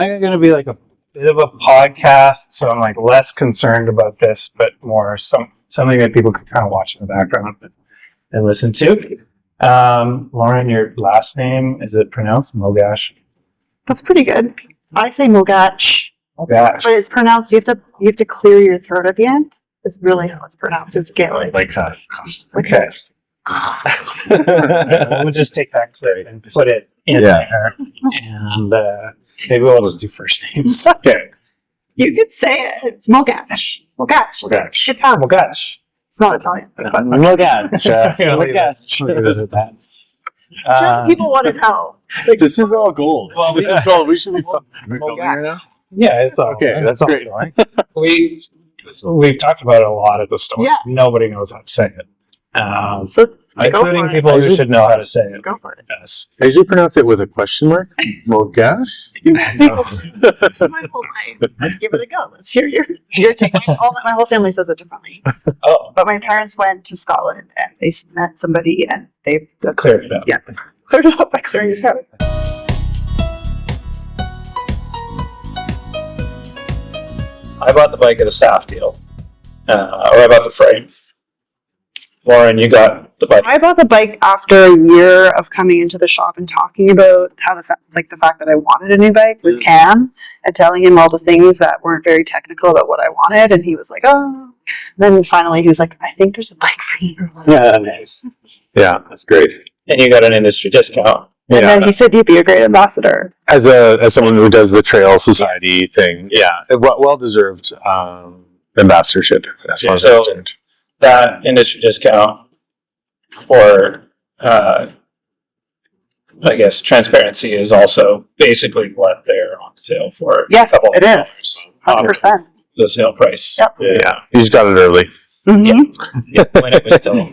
I'm going to be like a bit of a podcast, so I'm like less concerned about this, but more something that people can kind of watch in the background and listen to. Lauren, your last name, is it pronounced Mogash? That's pretty good. I say Mogash. Mogash. But it's pronounced, you have to clear your throat at the end. It's really how it's pronounced. It's Gaelic. Okay. We'll just take that clip and put it in there. And maybe we'll just do first names. Okay. You could say it. It's Mogash. Mogash. Italian. Mogash. It's not Italian. Mogash. Sure, people want to know. This is all gold. Well, This is gold. We should be filming right now. Yeah, it's all Okay, that's great. all going. We've talked about it a lot at the store. Yeah. Nobody knows how to say it. So Including people who should know how to say it. Go for it. Yes. I usually pronounce it with a question mark. Well, gosh. My whole life. Give it a go. Let's hear your take. My whole family says it differently. Oh, But my parents went to Scotland and they met somebody and they cleared it up. Yeah, cleared it up by clearing it out. I bought the bike at a staff deal. Or I bought the frame. Lauren, you got the bike. I bought the bike after a year of coming into the shop and talking about how the fact that I wanted a new bike with Cam and telling him all the things that weren't very technical about what I wanted, and he was like, "Oh." Then finally, he was like, "I think there's a bike for you." Yeah, nice. Yeah, that's great. And you got an industry discount. And then he said, "You'd be a great ambassador." As someone who does the Trail Society thing, well deserved ambassadorship as far as I'm concerned. That industry discount for, I guess, transparency is also basically what they're on sale for. Yes, a couple it of is. dollars. 100%. The sale price. Yep. Yeah, you just got it early. Mm-hmm. Yeah, when it was still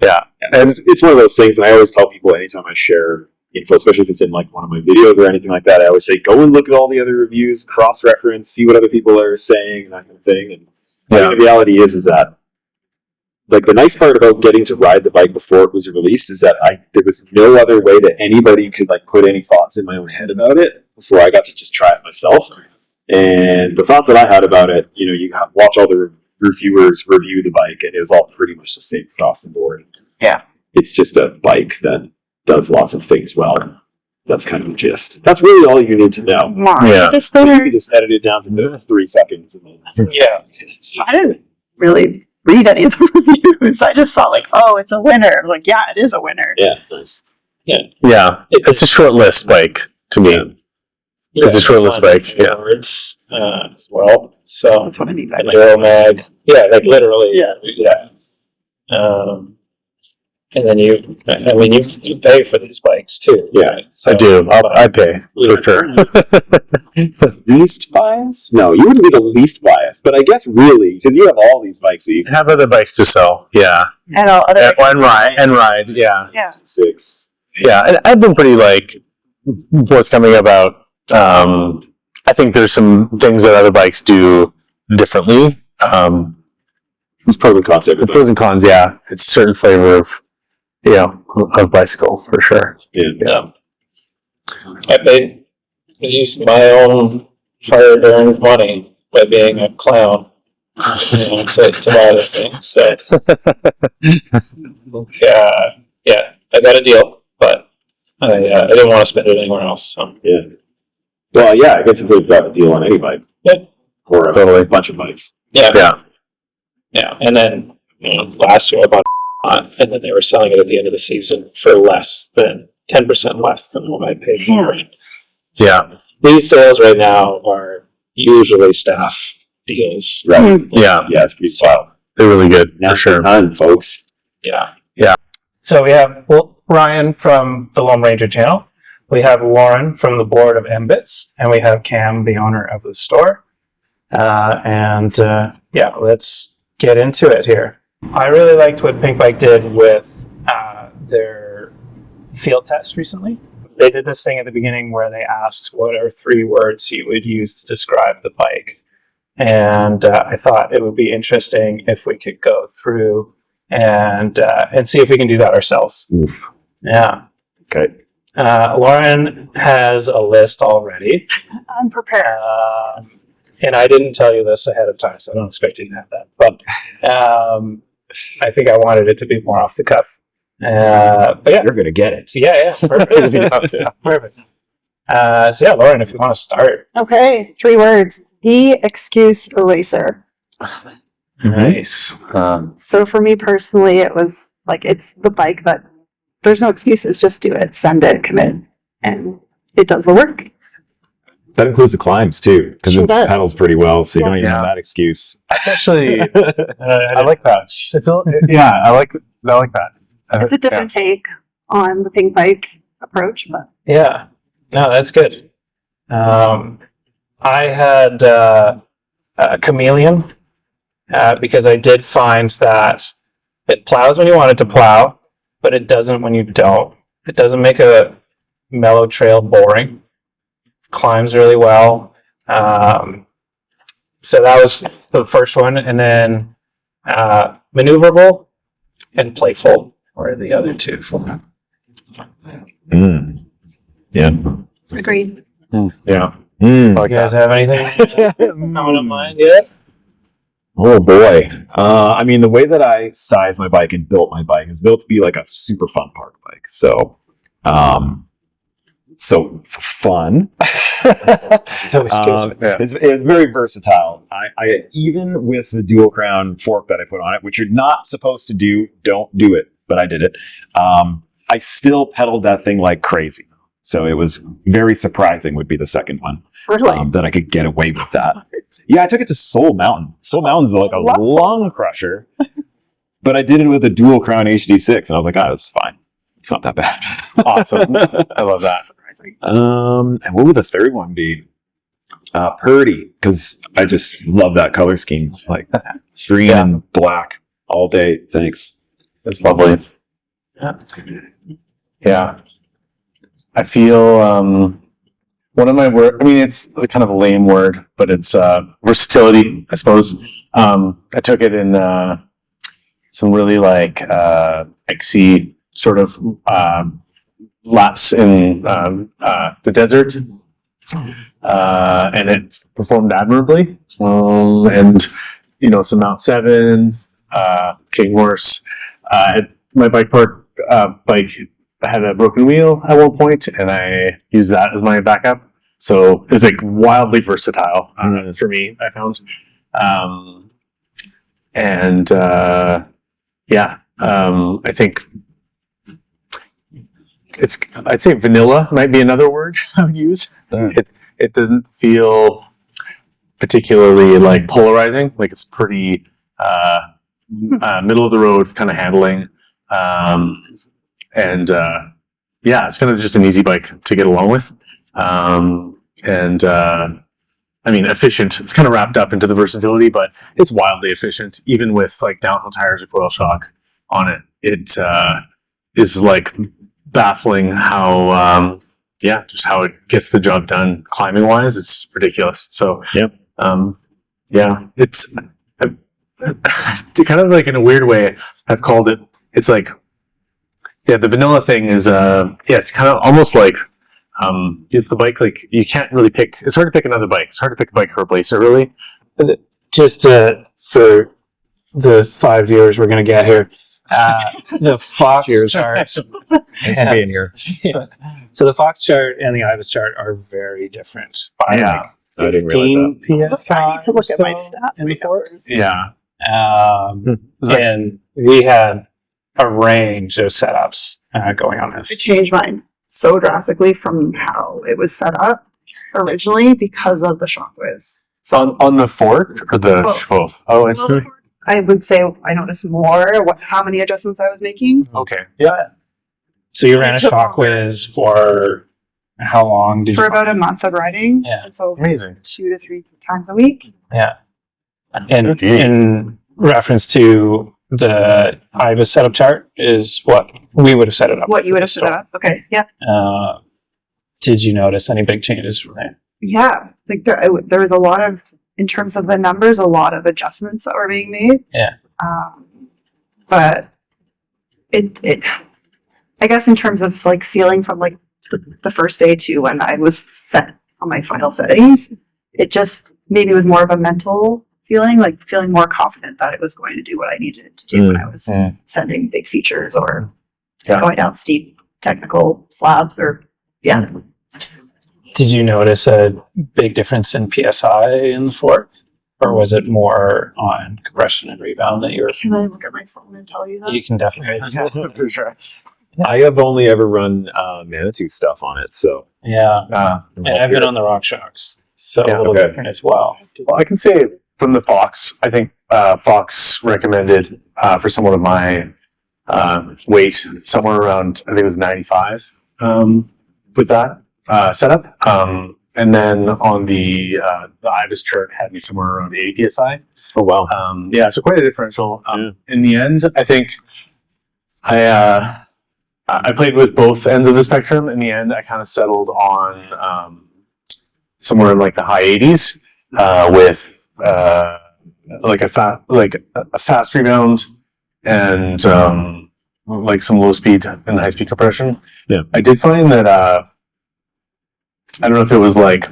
Yeah. And it's one of those things that I always tell people anytime I share info, especially if it's in like one of my videos or anything like that. I always say, go and look at all the other reviews, cross-reference, see what other people are saying, and that kind of thing. And I mean, the reality is that like the nice part about getting to ride the bike before it was released is that there was no other way that anybody could like put any thoughts in my own head about it before I got to just try it myself. And the thoughts that I had about it, you know, you watch all the reviewers review the bike, and it was all pretty much the same across the board. Yeah. It's just a bike that does lots of things well. That's kind of the gist. That's really all you need to know. Yeah. You just edit it down to 3 seconds. And then Yeah. I didn't really read any of the reviews. I just saw like, oh, it's a winner. I was like, yeah, it is a winner. yeah, nice. Yeah. It's a short list bike to me. It's a short list bike. Yeah. Words, as well. So, That's what I mean by and like, Aero mag. Yeah, like literally. Yeah. And then you pay for these bikes too. Yeah, right? So, I do. I pay for sure. Least biased? No, you wouldn't be the least biased, but I guess really, because you have all these bikes that you Have other bikes to sell. Yeah. I know other And ride. Yeah. yeah. 6. Yeah. And I've been pretty forthcoming about. I think there's some things that other bikes do differently. There's pros and cons to The everybody. pros and cons, yeah. It's a certain flavor of bicycle for sure. Yeah. I used my own hard-earned money by being a clown, to buy this thing. So, I got a deal, but I didn't want to spend it anywhere else. So. Yeah. Well, yeah, I guess if we've got a deal on any bike. Yeah. Or a Totally. bunch of bikes. Yeah. And then last year I bought and then they were selling it at the end of the season for less than 10% less than what I paid for it. Yeah. These sales right now are usually staff deals. Right. Yeah. Yeah, it's pretty wild. They're really good. Now For sure. None, folks. Yeah. Yeah. So we have Ryan from the Loam Ranger channel. We have Lauren from the board of MBITS, and we have Cam, the owner of the store. Let's get into it here. I really liked what Pink Bike did with their field test recently. They did this thing at the beginning where they asked what are 3 words you would use to describe the bike. And I thought it would be interesting if we could go through and see if we can do that ourselves. Oof. Yeah. Okay. Lauren has a list already. I'm prepared. And I didn't tell you this ahead of time, so I don't expect you to have that. But I think I wanted it to be more off the cuff. But yeah. You're gonna get it. Yeah. Perfect. Perfect. So yeah, Lauren, if you want to start. Okay, 3 words. Excuse eraser. Nice. So for me personally, it was like, it's the bike that there's no excuses. Just do it, send it, commit, and it does the work. That includes the climbs too, because Sure it does. pedals pretty well, so you don't even Yeah. have that excuse. That's actually, I like that. I like that. It's a different take on the pink bike approach, but Yeah. No, that's good. I had a chameleon because I did find that it plows when you want it to plow, but it doesn't when you don't. It doesn't make a mellow trail boring. Climbs really well. So that was the first one. And then maneuverable and playful were the other two for that. Yeah. agreed. Yeah. You guys have anything coming to mind yet? Oh boy. I mean, the way that I sized my bike and built my bike is built to be like a super fun park bike. So, so fun. It's very versatile. I even with the dual crown fork that I put on it, which you're not supposed to do, don't do it, but I did it. I still pedaled that thing like crazy. So it was very surprising would be the second one. Really? That I could get away with that. Yeah, I took it to Soul Mountain. Soul Mountain's like a lung crusher. But I did it with a dual crown HD6, and I was like, oh, it's fine. It's not that bad. Awesome. I love that. And what would the third one be? Purdy, because I just love that color scheme. Like green and black all day. Thanks. It's lovely. Yeah. I feel one of my word. I mean, it's kind of a lame word, but it's versatility, I suppose. I took it in some really icy sort of laps in the desert, and it performed admirably. And some Mount 7, King Horse. My bike park bike had a broken wheel at one point, and I used that as my backup. So it was wildly versatile for me, I found. I think I'd say vanilla might be another word I would use. It doesn't feel particularly polarizing. It's pretty middle of the road kind of handling. It's kind of just an easy bike to get along with. Efficient. It's kind of wrapped up into the versatility, but it's wildly efficient. Even with downhill tires or coil shock on it, it is baffling how just how it gets the job done climbing wise. It's ridiculous. So it's kind of in a weird way I've called it. It's the vanilla thing is it's kind of almost it's the bike you can't really pick. It's hard to pick another bike. It's hard to pick a bike to replace it, really. Just for the 5 viewers we're going to get here, the Fox chart. Thanks for being here. So the Fox chart and the IBIS chart are very different. By I didn't realize that. PSI. I need to look at my stat numbers. Yeah. And we had a range of setups going on I this. changed mine so drastically from how it was set up originally because of the shock whiz. On the fork or the both? Oh, interesting. I would say I noticed more how many adjustments I was making. Okay. Yeah. So you ran a shock whiz for how long? For about a month of riding. Yeah. And so Amazing. 2 to 3 times a week. Yeah. And in reference to the IBIS setup chart is what we would have set it up. What you would have set it up. Okay. Yeah. Did you notice any big changes from there? Yeah. There was a lot of, in terms of the numbers, a lot of adjustments that were being made. Yeah. But it I guess in terms of feeling from the first day too, when I was set on my final settings, it just maybe was more of a mental feeling, like feeling more confident that it was going to do what I needed it to do when I was sending big features or going down steep technical slabs or Did you notice a big difference in PSI in the fork? Or was it more on compression and rebound that you were... Can I look at my phone and tell you that? You can definitely... For sure. I have only ever run Manitou stuff on it, so Yeah. And I've been on the Rockshox, so a little different as well. Well, I can say from the Fox, I think Fox recommended for someone of my weight somewhere around, I think it was 95 with that setup. And then on the IBIS chart had me somewhere around 80 psi. oh wow. Yeah, so quite a differential. In the end, I think I played with both ends of the spectrum. In the end, I kind of settled on somewhere in like the high 80s with like a fast rebound and like some low speed and high speed compression. Yeah, I did find that I don't know if it was like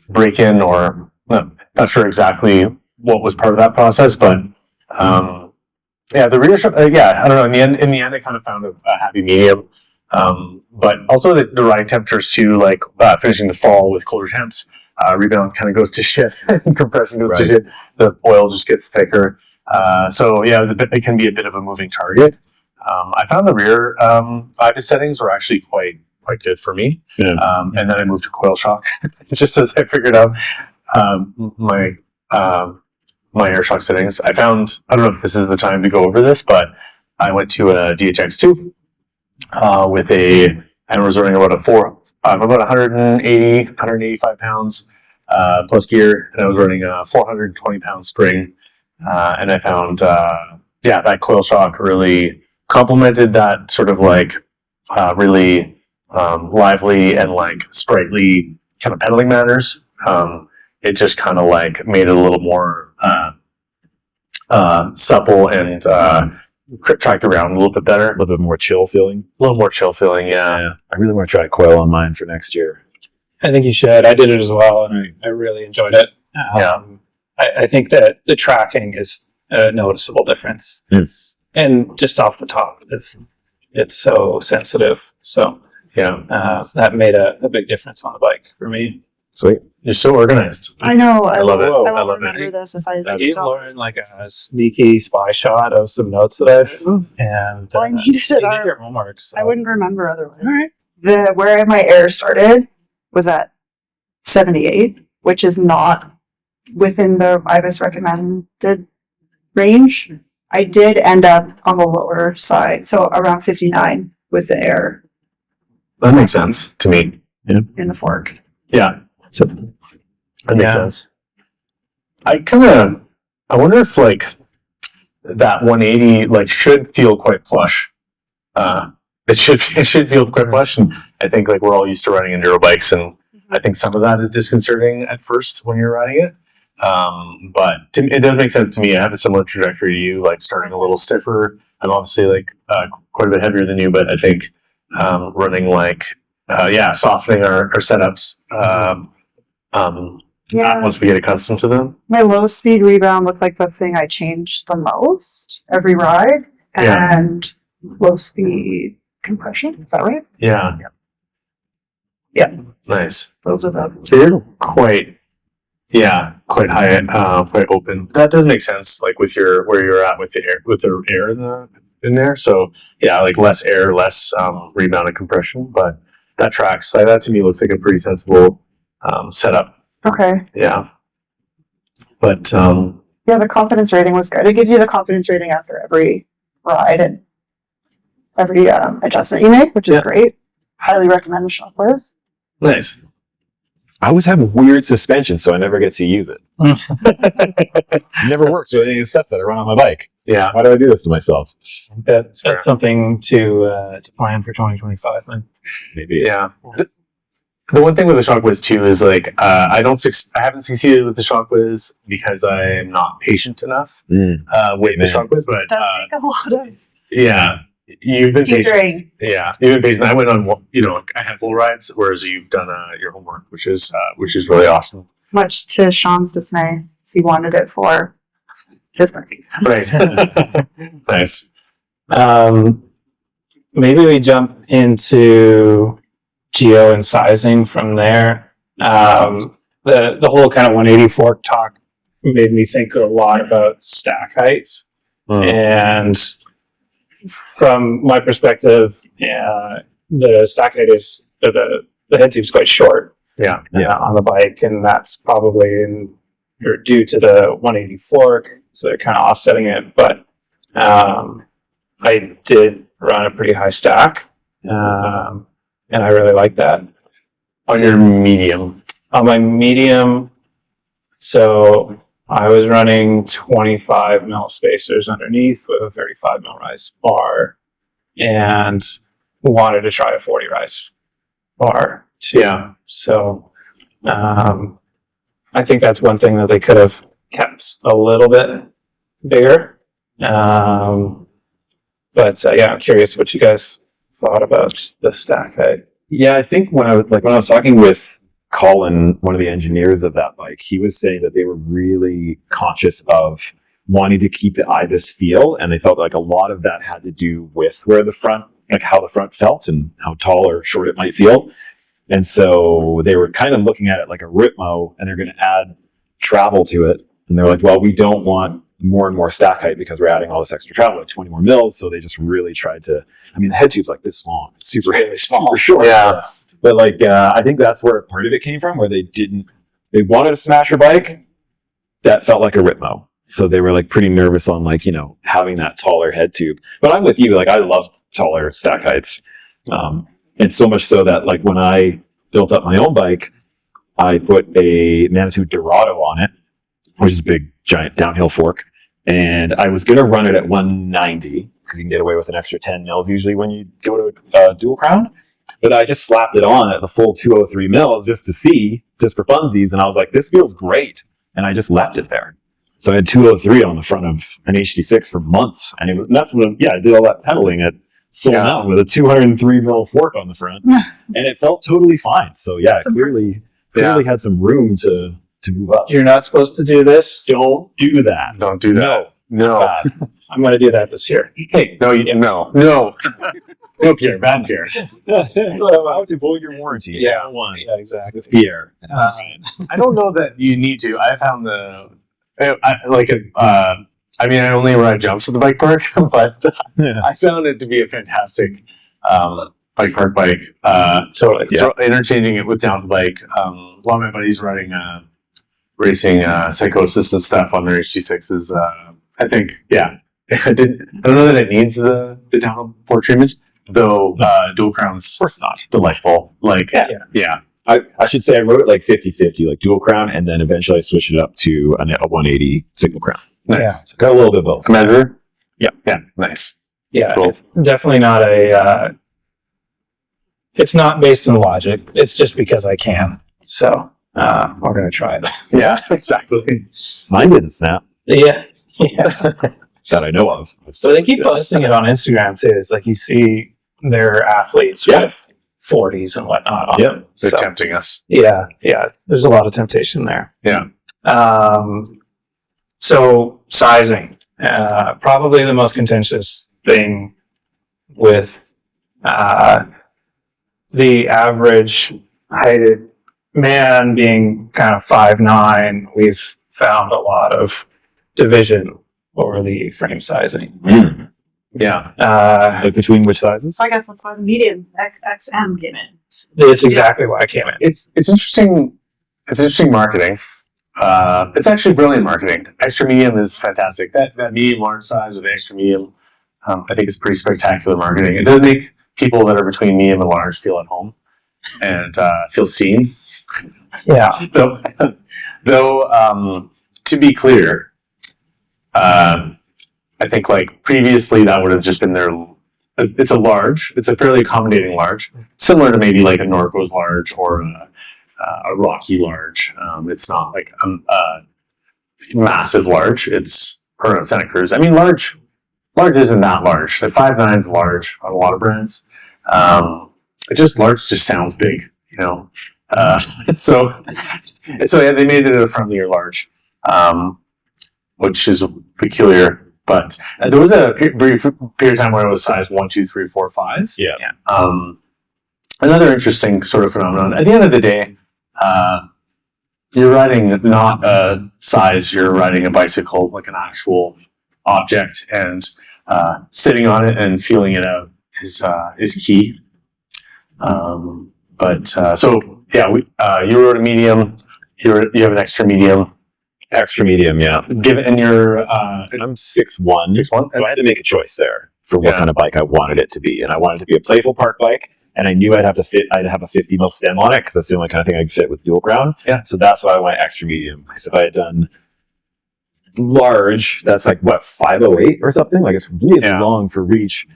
break in or not sure exactly what was part of that process, but yeah, the rear shot, yeah, I don't know. In the end, I kind of found a happy medium. But also the riding temperatures too, like finishing the fall with colder temps, rebound kind of goes to shit, and compression goes to shit. The oil just gets thicker. So yeah, it can be a bit of a moving target. I found the rear IBIS settings were actually quite good for me. Yeah. And then I moved to coil shock just as I figured out my air shock settings. I don't know if this is the time to go over this, but I went to a DHX2 and was running about about 185 pounds plus gear, and I was running a 420 pound spring, and I found that coil shock really complemented that sort of like really lively and like sprightly kind of pedaling manners. It just kind of like made it a little more supple and tracked around a little bit better. A little bit more chill feeling. A little more chill feeling, yeah. I really want to try coil on mine for next year. I think you should. I did it as well, and I really enjoyed it. I think that the tracking is a noticeable difference. And just off the top, it's so sensitive. So that made a big difference on the bike for me. Sweet. You're so organized. I know. I love it. I I won't love remember it. this if I I gave stop. Lauren like a sneaky spy shot of some notes that I've and Well, I needed you it. did your homework. So. I wouldn't remember otherwise. All right. Where my air started was at 78, which is not within the IBIS recommended range. I did end up on the lower side, so around 59 with the air That makes sense to me. in the fork. Yeah. So, That makes sense. I wonder if like that 180 like should feel quite plush. It should feel quite plush, and I think like we're all used to riding enduro bikes, and I think some of that is disconcerting at first when you're riding it. But it does make sense to me. I have a similar trajectory to you, like starting a little stiffer. I'm obviously like quite a bit heavier than you, but I think running like softening our setups. Once we get accustomed to them. My low speed rebound looked like the thing I changed the most every ride, and low speed compression. Is that right? Yeah. Yeah. Nice. Those are the. So you're quite high, quite open. That does make sense, like with where you're at with the air in there. So yeah, like less air, less rebound and compression, but that tracks. Like that to me looks like a pretty sensible setup. Okay. Yeah. But the confidence rating was good. It gives you the confidence rating after every ride and every adjustment you make, which is great. Highly recommend the Shockwares. nice. I always have weird suspension, so I never get to use it. It never works with any of the stuff that I run on my bike. Yeah. Why do I do this to myself? that's something to plan for 2025. Then. Maybe. Yeah. The one thing with the Shockwares too is like I haven't succeeded with the Shockwares because I'm not patient enough with the Shockwares, but It does take a lot of. you've been patient. Teetering. Yeah, you've been patient. I went on, a handful of rides, whereas you've done your homework, which is really awesome. Much to Sean's dismay, 'cause he wanted it for his work. Right. Nice. Maybe we jump into geo and sizing from there. The whole kind of 180 fork talk made me think a lot about stack heights. And from my perspective, the stack height is the head tube is quite short. Yeah. On the bike, and that's probably due to the 180 fork, so they're kind of offsetting it. But I did run a pretty high stack, and I really like that. On your medium. On my medium, so I was running 25 mil spacers underneath with a 35 mil rise bar, and wanted to try a 40 rise bar too. Yeah. So I think that's one thing that they could have kept a little bit bigger. But I'm curious what you guys thought about the stack height. Yeah, I think when I was talking with Colin, one of the engineers of that bike, he was saying that they were really conscious of wanting to keep the IBIS feel, and they felt like a lot of that had to do with where the front, like how the front felt and how tall or short it might feel. And so they were kind of looking at it like a Ripmo, and they're going to add travel to it. And they're like, well, we don't want more and more stack height because we're adding all this extra travel, like 20 more mils. So they just really tried to, the head tube's like this long. It's super small. Super short. Yeah. But I think that's where part of it came from, where they wanted a smasher bike that felt like a Ripmo. So they were pretty nervous on having that taller head tube. But I'm with you. I love taller stack heights. And so much so that when I built up my own bike, I put a Manitou Dorado on it, which is a big, giant downhill fork. And I was going to run it at 190 because you can get away with an extra 10 mils usually when you go to a dual crown. But I just slapped it on at the full 203 mils just for funsies. And I was like, this feels great. And I just left it there. So I had 203 on the front of an HD6 for months. And that's when, I did all that pedaling at Soul Mountain with a 203 mil fork on the front. And it felt totally fine. So it clearly had some room to move up. You're not supposed to do this. Don't do that. Don't do that. No. I'm going to do that this year. Hey, no. No, Pierre. Bad Pierre. How to avoid your warranty. Yeah, exactly. With Pierre. I don't know that you need to. I found I only ride jumps at the bike park, but I found it to be a fantastic bike park bike. Totally. So interchanging it with down bike. A lot of my buddies racing psychosis and stuff on their HD6s. I think, I don't know that it needs the downhill fork treatment, though dual crown's Of course not. delightful. I should say I wrote it 50-50, dual crown, and then eventually I switched it up to a 180 single crown. Nice. Yeah. So got a little bit of both. Measure? Yeah. Nice. Yeah, Cool. it's definitely not it's not based on logic. It's just because I can. So we're going to try it. Yeah, exactly. Mine didn't snap Yeah. that I know of. So they keep posting it on Instagram too. It's you see their athletes with 40s and whatnot on them. They're So, tempting us. yeah. There's a lot of temptation there. Yeah. So sizing, probably the most contentious thing with the average heighted man being kind of 5'9". We've found a lot of division over the frame sizing. Yeah. Between which sizes? So I guess that's why the medium XM came in. It's exactly why I came in. It's interesting. It's interesting marketing. It's actually brilliant marketing. Extra medium is fantastic. That medium large size with extra medium, I think is pretty spectacular marketing. It does make people that are between medium and large feel at home and feel seen. Yeah. Though, to be clear, I think previously that would have just been their. It's a fairly accommodating large, similar to maybe a Norco's large or a Rocky large. It's not a massive large. Or a Santa Cruz. Large large isn't that large. The 5.9 is large on a lot of brands. Large just sounds big, you know. So yeah, they made it a friendlier large, which is peculiar. But there was a brief period of time where it was size 1, 2, 3, 4, 5. Yeah. Another interesting sort of phenomenon. At the end of the day, you're riding not a size, you're riding a bicycle, like an actual object, and sitting on it and feeling it out is key. You rode a medium. You have an extra medium. Extra medium, yeah. And you're I'm 6'1", 6'1", so I had to make a choice there for what kind of bike I wanted it to be, and I wanted it to be a playful park bike. And I knew I'd have a 50 mil stem on it because that's the only kind of thing I could fit with dual ground. Yeah. So that's why I went extra medium. Because if I had done large, that's like what, 508 or something. Like it's really long for reach.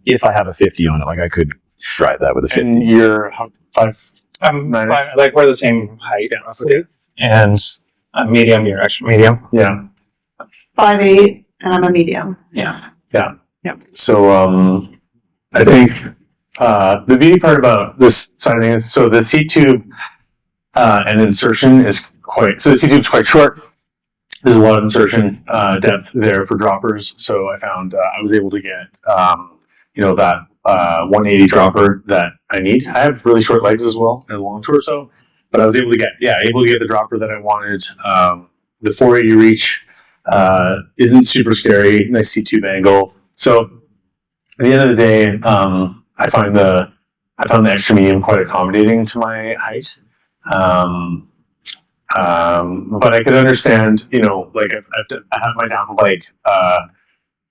If I have a 50 on it, like I could ride that with a 50. And you're 5'9". Like we're the same height roughly, and I'm medium. You're extra medium. Yeah. 5'8", and I'm a medium. Yeah. So I think the beauty part about this side of things, so the seat tube and insertion is the seat tube's quite short. There's a lot of insertion depth there for droppers. So I found I was able to get that 180 dropper that I need. I have really short legs as well and a long torso, but I was able to get the dropper that I wanted. The 480 reach isn't super scary. Nice seat tube angle. So at the end of the day, I found the extra medium quite accommodating to my height. But I could understand, I have my downhill bike,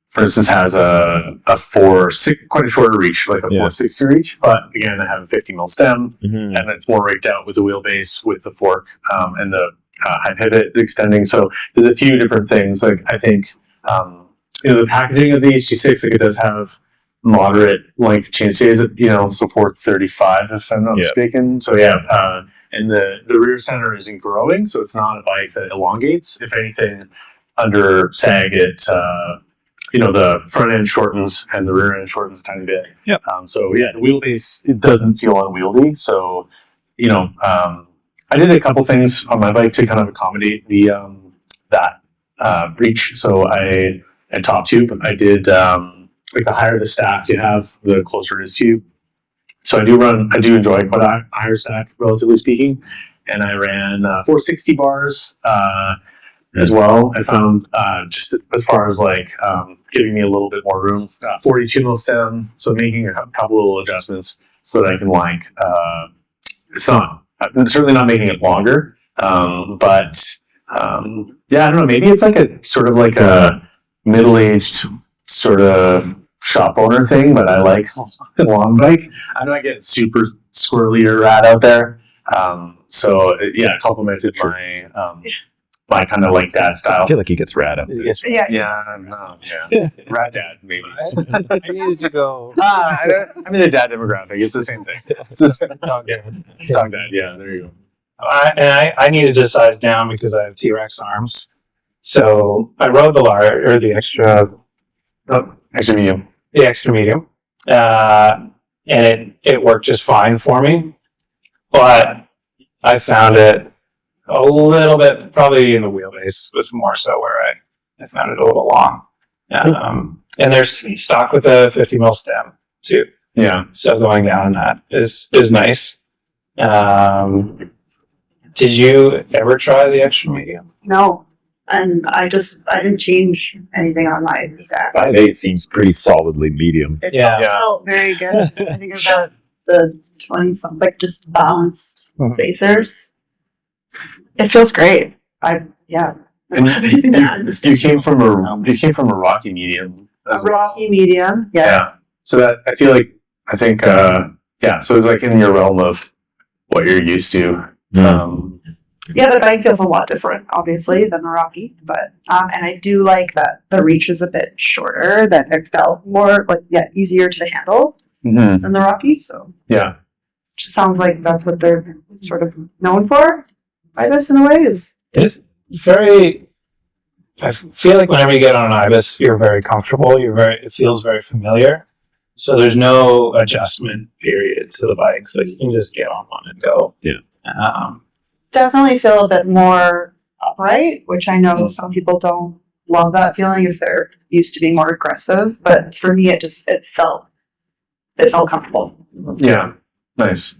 for instance, has a 4.6, quite a shorter reach, like a 460 reach. But again, I have a 50 mil stem, and it's more raked out with the wheelbase, with the fork, and the high pivot extending. So there's a few different things. Like I think, the packaging of the HD6, like it does have moderate length chainstays, so 435 if I'm not mistaken. So and the rear center isn't growing, so it's not a bike that elongates. If anything, under sag, it the front end shortens and the rear end shortens a tiny bit. Yep. The wheelbase, it doesn't feel unwieldy. So I did a couple things on my bike to kind of accommodate the that reach. So at top tube, I did the higher the stack you have, the closer it is to you. So I do enjoy quite a higher stack, relatively speaking. And I ran 460 bars as well. I found just as far as giving me a little bit more room, 42 mil stem. So making a couple little adjustments so that I can I'm certainly not making it longer. But I don't know, maybe it's like a sort of like a middle-aged sort of shop owner thing, but I like a long bike. I know I get super squirrely or rad out there. It complemented my kind of like dad style. I feel like he gets rad up. Rad dad, maybe. I needed to go. I'm in the dad demographic. It's the same thing. It's the same dog dad. Yeah, there you go. I needed to size down because I have T-Rex arms. So I rode the Extra medium. The extra medium. And it worked just fine for me. But I found it a little bit, probably in the wheelbase was more so where I found it a little long. And there's stock with a 50 mil stem too. Yeah. So going down that is nice. Did you ever try the extra medium? No. And I didn't change anything on my stack. 5'8" seems pretty solidly medium. It felt very good. I think it got the 25, just balanced spacers. It feels great. And you came from a rocky medium. A rocky medium, yes. Yeah. So that I think so it's like in your realm of what you're used to. The bike feels a lot different, obviously, than the Rocky, but and I do like that the reach is a bit shorter, that it felt more easier to handle than the Rocky. So it just sounds like that's what they're sort of known for. IBIS in a way is it's very I feel like whenever you get on an IBIS, you're very comfortable. It feels very familiar. So there's no adjustment period to the bikes. Like you can just get on one and go. Yeah. Definitely feel a bit more upright, which I know some people don't love that feeling if they're used to being more aggressive. But for me, it felt comfortable. Yeah. Nice.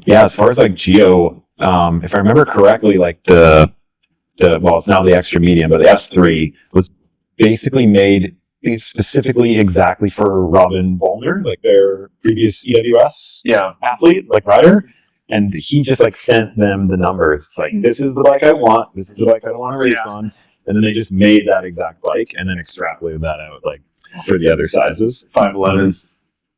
Yeah, as far as like Geo, if I remember correctly, like well, it's now the extra medium, but the S3 was basically made specifically exactly for Robin Wallner, like their previous EWS athlete, like rider. And he just like sent them the numbers. It's like, this is the bike I want. This is the bike I want to race on. And then they just made that exact bike and then extrapolated that out like for the other sizes. 5'11".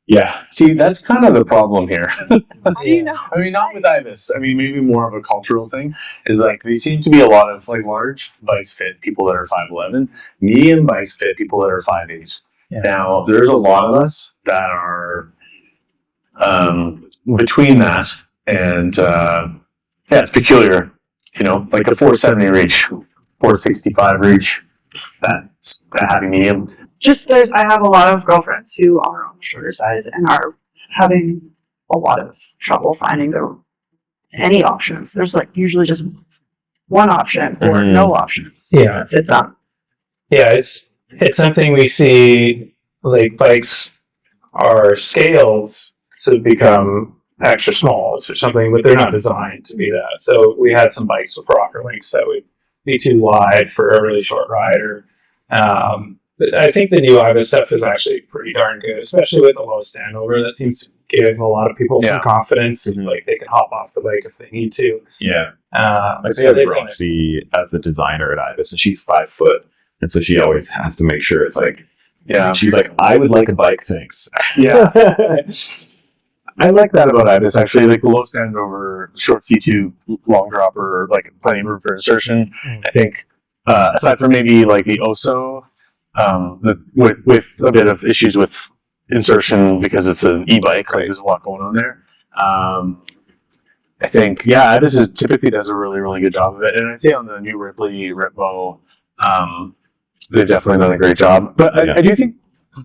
Yeah. See, that's kind of the problem here. How do you know? I mean, not with IBIS. I mean, maybe more of a cultural thing. Is like there seem to be a lot of like large bikes fit people that are 5'11", medium bikes fit people that are 5'8". Yeah. Now, there's a lot of us that are between that, and it's peculiar. You know, like a 470 reach, 465 reach, that's a happy medium. I have a lot of girlfriends who are on the shorter size and are having a lot of trouble finding any options. There's like usually just one option or no options. Yeah. Fit them. Yeah, it's something we see, like bikes are scaled to become extra smalls or something, but they're not designed to be that. So we had some bikes with rocker links that would be too wide for a really short rider. But I think the new IBIS stuff is actually pretty darn good, especially with the low standover. That seems to give a lot of people some confidence. Like they can hop off the bike if they need to. Yeah. Like so they have Roxy as the designer at IBIS, and she's 5 foot. And so she always has to make sure it's like, she's like, I would like a bike, thanks. Yeah. I like that about IBIS, actually. Like the low standover, short C2, long dropper, like plenty of room for insertion. I think, aside from maybe like the OSO, with a bit of issues with insertion because it's an e-bike, like there's a lot going on there. I think, IBIS typically does a really, really good job of it. And I'd say on the new Ripley Ripmo, they've definitely done a great job. But I do think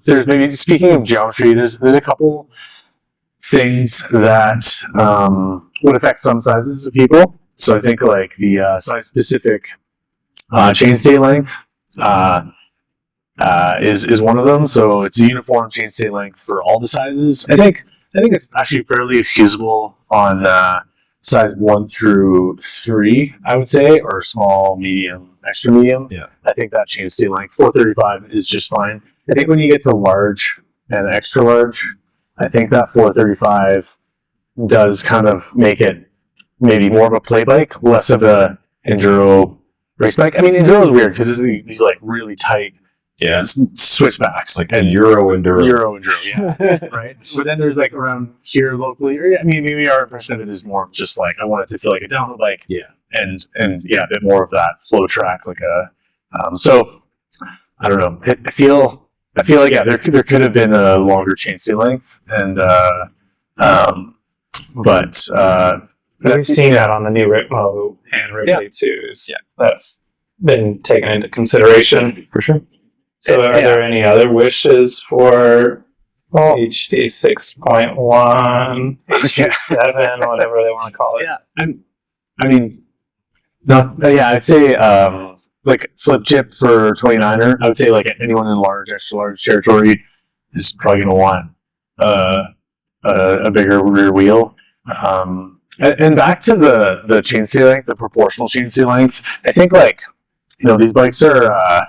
there's maybe, speaking of geometry, there's a couple things that would affect some sizes of people. So I think like the size-specific chainstay length is one of them. So it's a uniform chainstay length for all the sizes. I think it's actually fairly excusable on size 1 through 3, I would say, or small, medium, extra medium. Yeah. I think that chainstay length 435 is just fine. I think when you get to large and extra large, I think that 435 does kind of make it maybe more of a play bike, less of a enduro race bike. I mean, enduro is weird because there's these like really tight switchbacks, like and Euro enduro, right? But then there's like around here locally, or I mean, maybe our impression of it is more just like I want it to feel like a downhill bike, and a bit more of that flow track, like a. So I don't know. I feel like there could have been a longer chainstay length, and but we've seen that on the new Ripmo and Ripley too. That's been taken into consideration for sure. So are there any other wishes for HD 6.1, HD 7, whatever they want to call it? I'd say like flip chip for 29er. I would say like anyone in large, extra large territory is probably going to want a bigger rear wheel. And back to the chainstay length, the proportional chainstay length. I think like these bikes are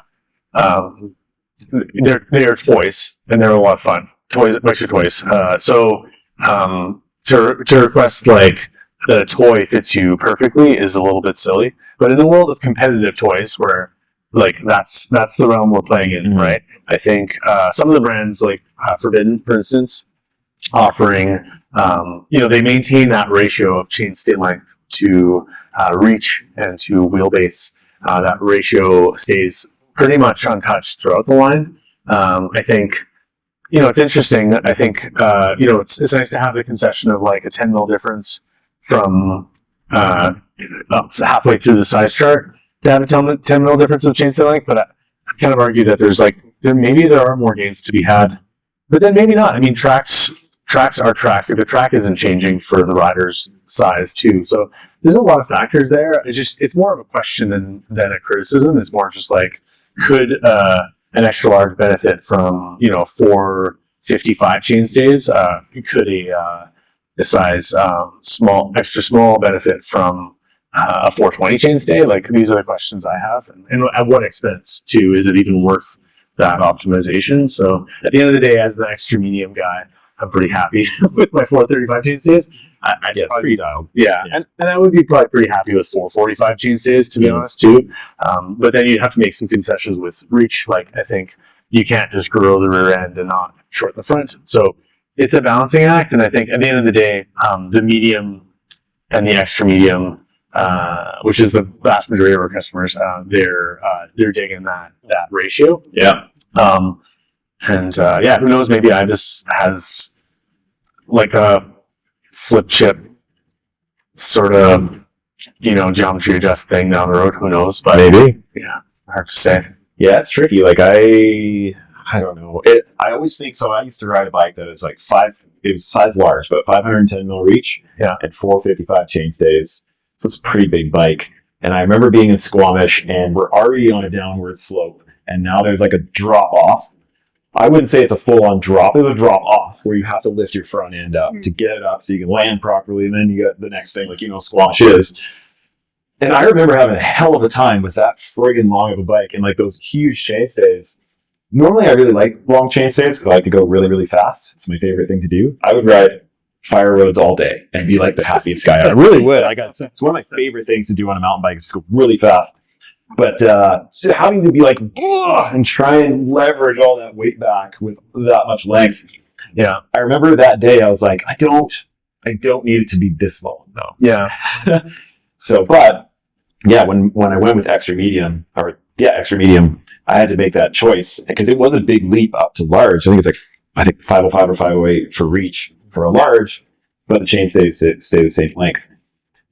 they are toys, and they're a lot of fun. Bikes are toys. So to request like that a toy fits you perfectly is a little bit silly. But in the world of competitive toys, where like that's the realm we're playing in, right? I think some of the brands like Forbidden, for instance, offering they maintain that ratio of chainstay length to reach and to wheelbase. That ratio stays pretty much untouched throughout the line. I think, it's interesting. I think, it's nice to have the concession of like a 10 mil difference from halfway through the size chart. to have a 10 mil difference of chainstay length, but I kind of argue that there are more gains to be had, but then maybe not. I mean, tracks are tracks. Like, the track isn't changing for the rider's size too. So there's a lot of factors there. It's more of a question than a criticism. It's more just like, could an extra large benefit from 455 chainstays? Could a size extra small benefit from a 420 chainstay? Like, these are the questions I have, and at what expense too? Is it even worth that optimization? So at the end of the day, as the extra medium guy, I'm pretty happy with my 435 chainstays. Yeah, it's pretty dialed. Yeah, and I would be probably pretty happy with 445 chainstays, to be honest, too. But then you'd have to make some concessions with reach. Like, I think you can't just grow the rear end and not short the front. So it's a balancing act, and I think at the end of the day, the medium and the extra medium, which is the vast majority of our customers, they're digging that ratio. Yeah. Who knows? Maybe IBIS has like a flip chip sort of, geometry adjust thing down the road. Who knows? But Maybe. Yeah, hard to say. Yeah, it's tricky. Like, I don't know. I always think so. I used to ride a bike that is like it was size large, but 510 mil reach. Yeah. And 455 chainstays. So it's a pretty big bike. And I remember being in Squamish, and we're already on a downward slope, and now there's like a drop off. I wouldn't say it's a full-on drop. There's a drop off where you have to lift your front end up to get it up so you can land properly, and then you got the next thing, like, Squamish is. And I remember having a hell of a time with that friggin' long of a bike and like those huge chainstays. Normally I really like long chainstays because I like to go really, really fast. It's my favorite thing to do. I would ride fire roads all day and be like the happiest guy. I really would. It's one of my favorite things to do on a mountain bike, is just go really fast. But so having to be like, and try and leverage all that weight back with that much length. Yeah. I remember that day I was like, I don't need it to be this long. No. Yeah. So, but yeah, when I went with extra medium, I had to make that choice because it was a big leap up to large. I think it's like 505 or 508 for reach for a large, but the chainstays stay the same length.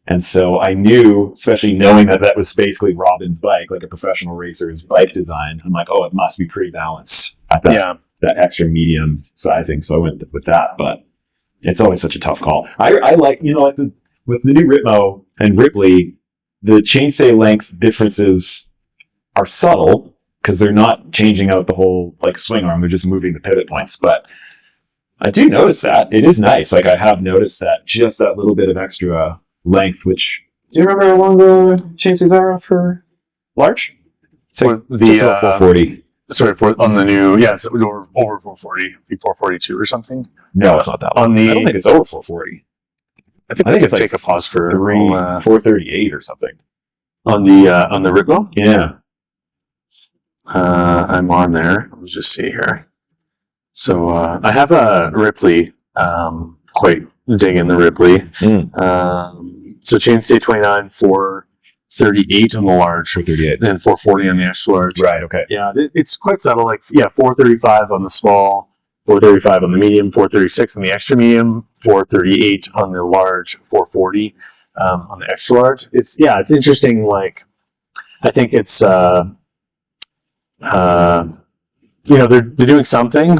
And so I knew, especially knowing that was basically Robin's bike, like a professional racer's bike design, I'm like, oh, it must be pretty balanced at that extra medium sizing. So I went with that, but it's always such a tough call. I like, with the new Ritmo and Ripley, the chainstay length differences are subtle because they're not changing out the whole like swing arm. They're just moving the pivot points. But I do notice that. It is nice. Like, I have noticed that, just that little bit of extra length, which, do you remember how long the chainstays are for large? It's like just about 440. Sorry, on the new, it's over 440, 442 or something. No, it's not that long. I don't think it's over 440. I think it's like, take a pause for 438 or something. On the Ritmo? Yeah. I'm on there. Let's just see here. So I have a Ripley, quite digging the Ripley. So chainstay 29, 438 on the large, 438, and 440 on the extra large. Right. Okay. Yeah, it's quite subtle. Like 435 on the small, 435 on the medium, 436 on the extra medium, 438 on the large, 440 on the extra large. It's interesting. Like, I think it's they're doing something.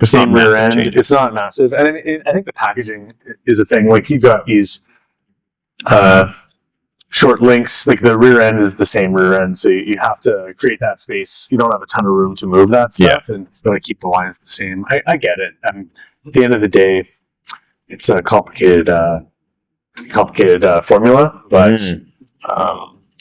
Same rear end. It's not massive, and I think the packaging is a thing. Like, you've got these short links. Like, the rear end is the same rear end, so you have to create that space. You don't have a ton of room to move that stuff, and you got to keep the lines the same. I get it. At the end of the day, it's a complicated formula, but.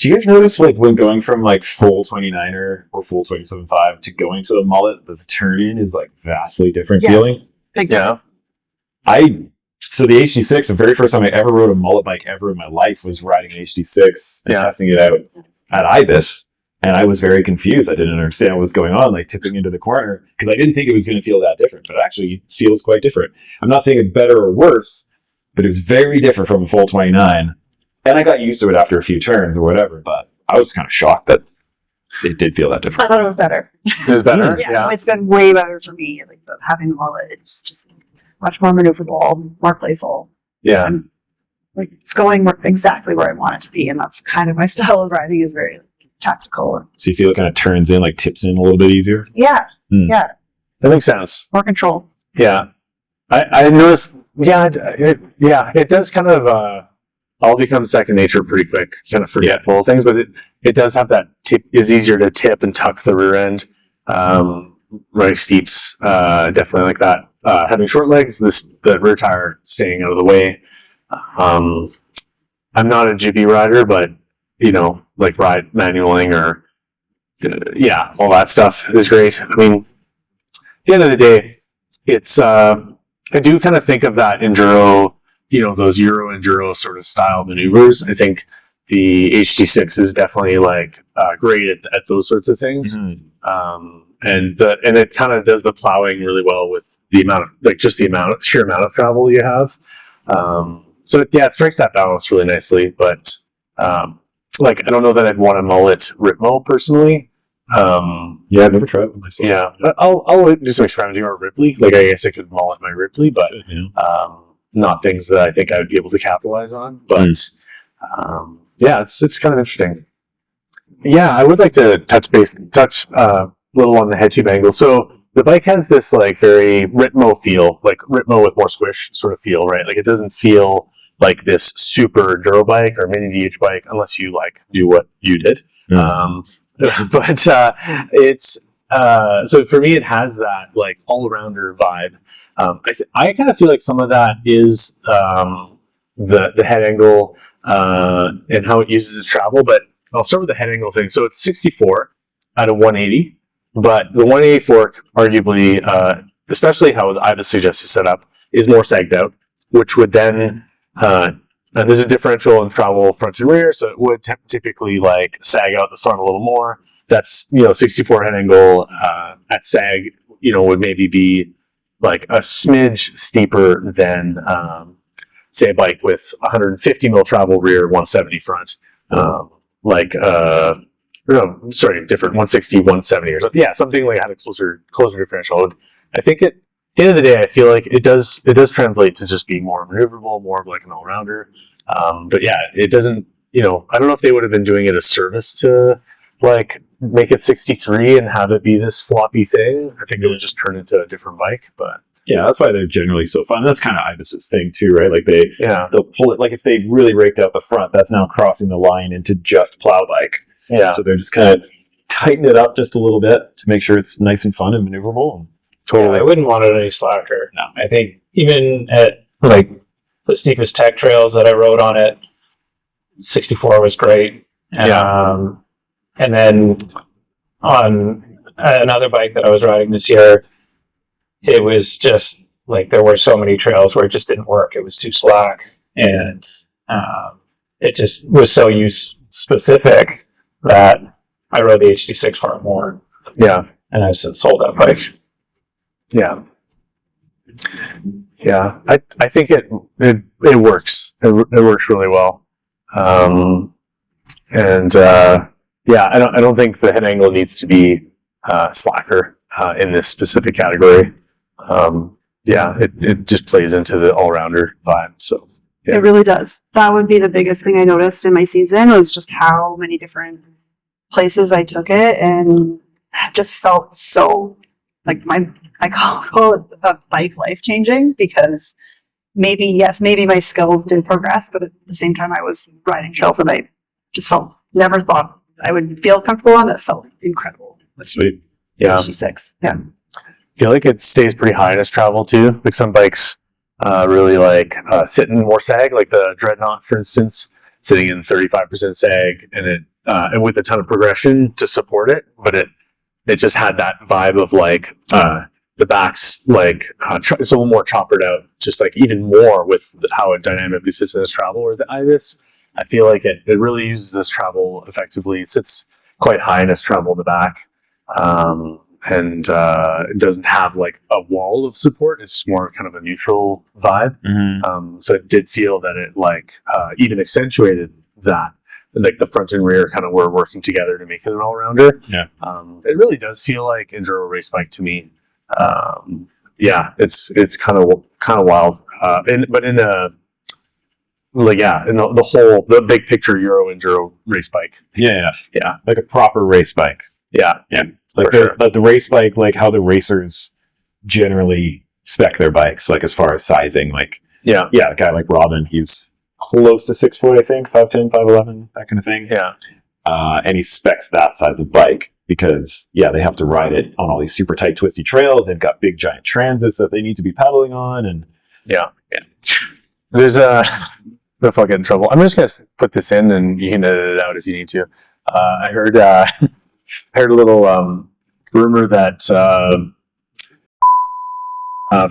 Do you guys notice, like, when going from like full 29er or full 27.5 to going to the mullet, the turn in is like vastly different feeling? Yeah. So the HD6, the very first time I ever rode a mullet bike ever in my life was riding an HD6 and testing it out at IBIS. And I was very confused. I didn't understand what was going on, like tipping into the corner, because I didn't think it was going to feel that different, but it actually feels quite different. I'm not saying it's better or worse, but it was very different from a full 29. And I got used to it after a few turns or whatever, but I was kind of shocked that it did feel that different. I thought it was better. It was better? Yeah. It's been way better for me. Like, having the mullet, it's just much more maneuverable, more playful. Yeah. like it's going exactly where I want it to be, and that's kind of my style of riding, is very tactical. So you feel it kind of turns in, like tips in a little bit easier. Yeah, yeah, That makes sense. more control. Yeah. I noticed, it does kind of all become second nature pretty quick, kind of forgetful of things, but it does have that tip, is easier to tip and tuck the rear end. Running steeps, definitely like that. Having short legs, the rear tire staying out of the way. I'm not a GP rider, but like ride manualing or all that stuff is great. I mean, at the end of the day, it's I do kind of think of that enduro, those Euro enduro sort of style maneuvers. I think the HD6 is definitely like great at those sorts of things. And it kind of does the plowing really well with the amount of sheer amount of travel you have. So it strikes that balance really nicely. But I don't know that I'd want a mullet Ripmo personally. I've never tried it myself. Yeah, I'll do some experimenting or Ripley. Like I guess I could mullet my Ripley, but not things that I think I would be able to capitalize on. But it's kind of interesting. Yeah, I would like to touch a little on the head tube angle. So the bike has this like very Ritmo feel, like Ritmo with more squish sort of feel, right? Like it doesn't feel like this super enduro bike or mini DH bike unless you like do what you did. But it's so for me it has that like all-arounder vibe. I kind of feel like some of that is the head angle and how it uses the travel, but I'll start with the head angle thing. So it's 64 out of 180, but the 180 fork arguably, especially how the IBIS suggested set up, is more sagged out, which would then and there's a differential in travel front and rear, so it would typically like sag out the front a little more. That's 64 head angle at sag, would maybe be like a smidge steeper than say a bike with 150 mil travel rear, 170 front. Different 160, 170 or something. Yeah, something like had a closer differential. I think at the end of the day, I feel like it does translate to just being more maneuverable, more of like an all-rounder. But yeah, it doesn't, I don't know if they would have been doing it a service to like make it 63 and have it be this floppy thing. I think it would just turn into a different bike, but yeah, that's why they're generally so fun. That's kind of IBIS's thing too, right? Like they'll pull it, like if they really raked out the front, that's now crossing the line into just plow bike. Yeah. So they're just kind of tighten it up just a little bit to make sure it's nice and fun and maneuverable. Totally. Yeah, I wouldn't want it any slacker. No. I think even at like the steepest tech trails that I rode on it, 64 was great. Yeah. And then on another bike that I was riding this year, it was just like there were so many trails where it just didn't work. It was too slack, and it just was so use specific that I rode the HD6 far more. Yeah. And I've since sold that bike. Yeah. Yeah. I think it works. It works really well. I don't think the head angle needs to be slacker in this specific category. It just plays into the all-rounder vibe. So yeah. It really does. That would be the biggest thing I noticed in my season, was just how many different places I took it, and it just felt so like I call it a bike life changing, because maybe my skills didn't progress, but at the same time I was riding trails that I just never thought I would feel comfortable on, that felt incredible. That's sweet. Yeah. HD6. Yeah. I feel like it stays pretty high in its travel too. Like some bikes really sit in more sag, like the Dreadnought, for instance, sitting in 35% sag, and and with a ton of progression to support it, but it just had that vibe of like the back's like it's a little more choppered out, just like even more with how it dynamically sits in its travel. Whereas the IBIS, I feel like it really uses this travel effectively. It sits quite high in its travel in the back. And it doesn't have like a wall of support. It's more kind of a neutral vibe. Mm-hmm. So it did feel that it even accentuated that, like the front and rear kind of were working together to make it an all-rounder. Yeah. It really does feel like enduro race bike to me. It's kind of wild. But in a like, yeah, and the big picture Euro Enduro race bike. Yeah. Yeah. Like a proper race bike. Yeah. Like For the race bike, like how the racers generally spec their bikes, like as far as sizing, like Yeah. a guy like Robin, he's close to 6 foot, I think, 5'10", 5'11", that kind of thing. Yeah. And he specs that size of bike because they have to ride it on all these super tight, twisty trails. They've got big giant transits that they need to be pedaling on, and There's if I'll get in trouble. I'm just gonna put this in, and you can edit it out if you need to. I heard a little rumor that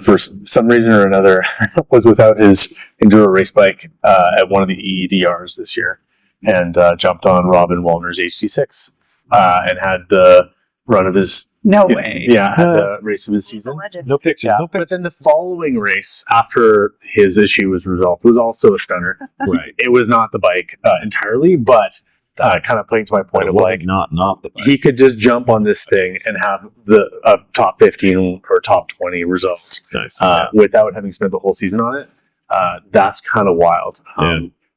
for some reason or another was without his enduro race bike at one of the EEDRs this year, and jumped on Robin Wallner's HD6 and had the run of his No way. yeah, had the race of his He's a season. legend. no picture. Yeah, but then the following race after his issue was resolved was also a stunner. Right. It was not the bike entirely, but kind of playing to my point It of was like not the bike. he could just jump on this thing and have the top 15 or top 20 result Nice. without having spent the whole season on it. That's kind of wild.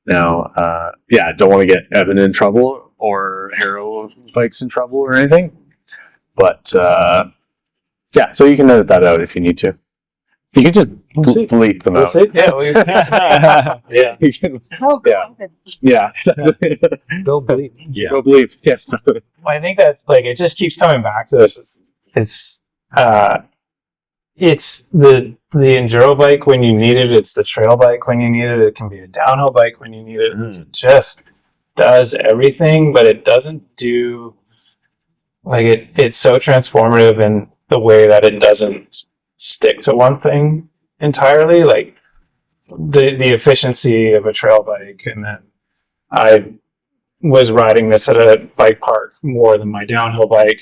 Now, I don't want to get Evan in trouble or Hero bikes in trouble or anything, but so you can edit that out if you need to. You can just bleep them out. Yeah. You can, Oh, God. exactly. Go bleep. Yeah. Go bleep. Yeah, exactly. Well, I think that's like it just keeps coming back to this. It's the enduro bike when you need it. It's the trail bike when you need it. It can be a downhill bike when you need it. It just does everything, but it doesn't do like it. It's so transformative in the way that it doesn't stick to one thing entirely. Like the efficiency of a trail bike, and then I was riding this at a bike park more than my downhill bike.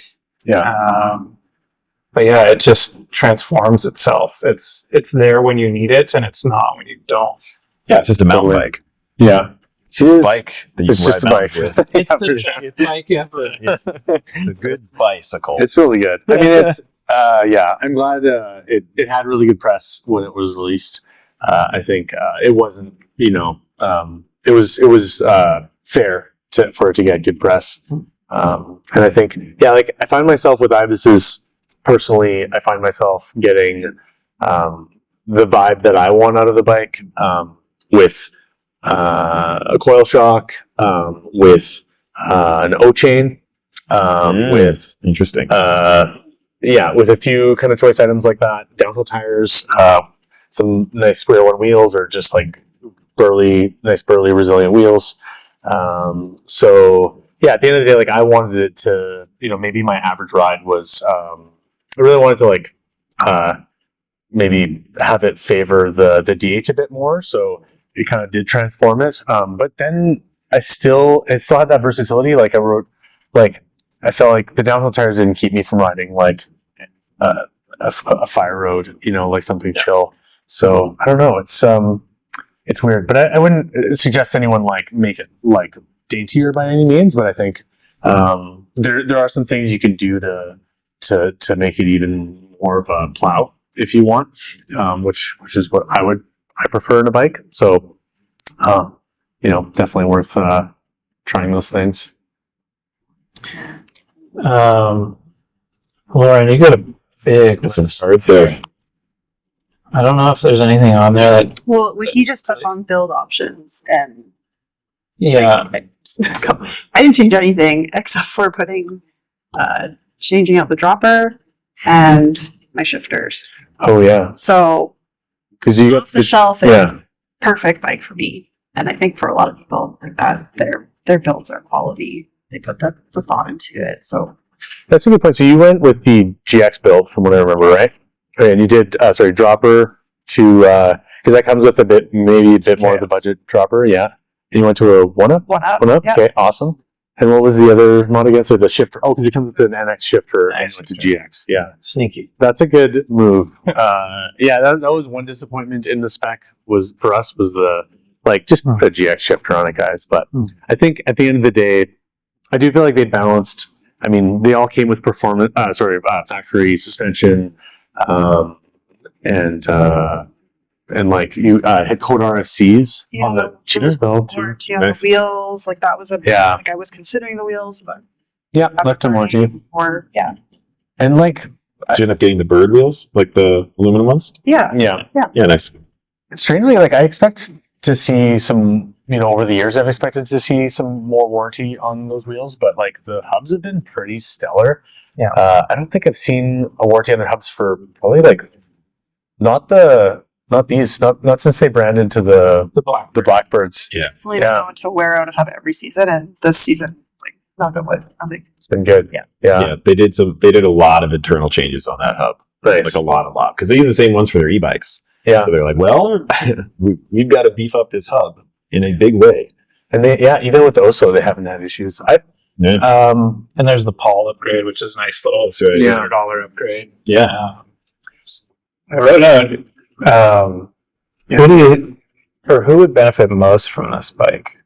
But it just transforms itself. It's there when you need it, and it's not when you don't. Yeah, it's just a mountain Totally. bike. Yeah. It's just a bike that you It's can just a ride bike. mountains with. It's like you have to. It's a good bicycle. It's really good. I mean, it's I'm glad it had really good press when it was released. I think it wasn't, it was fair for it to get good press. And I think, like I find myself with IBIS's personally, I find myself getting the vibe that I want out of the bike with a coil shock, with an O chain, with Interesting. with a few kind of choice items like that. Downhill tires, some nice square one wheels, or just like nice burly resilient wheels. At the end of the day, like I wanted it to, maybe my average ride was, I really wanted to like, maybe have it favor the DH a bit more. So it kind of did transform it. But then it still had that versatility. Like I wrote, like, I felt like the downhill tires didn't keep me from riding like a fire road, like something chill. So I don't know. It's weird, but I wouldn't suggest anyone like make it like daintier by any means. But I think there are some things you can do to make it even more of a plow if you want, which is what I prefer in a bike. So definitely worth trying those things. Lauren, you got a big list. Cards there. I don't know if there's anything on there that. Well, he just touched on build options, and Yeah. I didn't change anything except for changing out the dropper and my shifters. Oh yeah, So because you got off the shelf, it's yeah. perfect bike for me, and I think for a lot of people like that, their builds are quality. They put the thought into it. So That's a good point. So you went with the GX build, from what I remember, right? And you did, dropper to, because that comes with maybe a bit more of the budget dropper, yeah. And you went to a 1-up? one up. 1-up? Yep. Okay, awesome. And what was the other mod again? So the shifter. Oh, because it comes with an NX shifter and went to GX. Yeah. Sneaky. That's a good move. That was one disappointment in the spec was the, just put a GX shifter on it, guys. But I think at the end of the day, I do feel like they balanced. I mean, they all came with factory suspension, and and like you hit code RSCs on the cheaters build too. Warranty on Nice. the wheels, like that was Yeah. like I was considering the wheels, but Yeah, lifetime warranty. or yeah. And like, Did you end up getting the bird wheels, like the aluminum ones? Yeah. yeah, Yeah, nice. strangely, like I expect to see some, over the years I've expected to see some more warranty on those wheels, but like the hubs have been pretty stellar. Yeah. I don't think I've seen a warranty on their hubs for probably like not since they brand into the Blackbirds. Yeah. Definitely don't know to wear out a hub every season, and this season, like knock on wood, I think It's been good. Yeah. Yeah, they did a lot of internal changes on that hub. Nice. Like a lot. Because they use the same ones for their e-bikes. Yeah. So they're like, well, we've got to beef up this hub in a big way. And even with the Oso, they haven't had issues. And there's the Paul upgrade, which is a nice little That's right. Yeah. $100 upgrade. Yeah. I wrote out who would benefit most from this bike?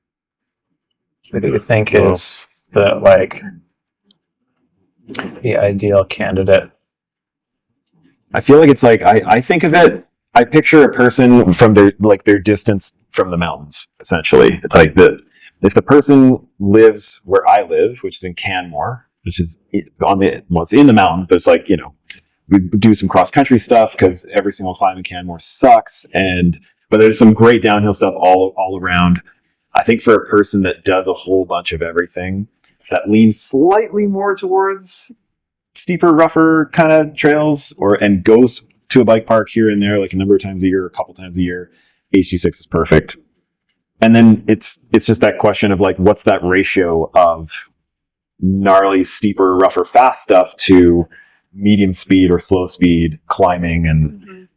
Who do you think is the ideal candidate? I feel like it's like I think of it. I picture a person from their distance from the mountains. Essentially, it's like if the person lives where I live, which is in Canmore, which is it's in the mountains, but it's like we do some cross country stuff because every single climb in Canmore sucks, but there's some great downhill stuff all around. I think for a person that does a whole bunch of everything, that leans slightly more towards steeper, rougher kind of trails, and goes to a bike park here and there, like a number of times a year, a couple times a year, HD6 is perfect. And then it's just that question of like, what's that ratio of gnarly, steeper, rougher, fast stuff to medium speed or slow speed climbing and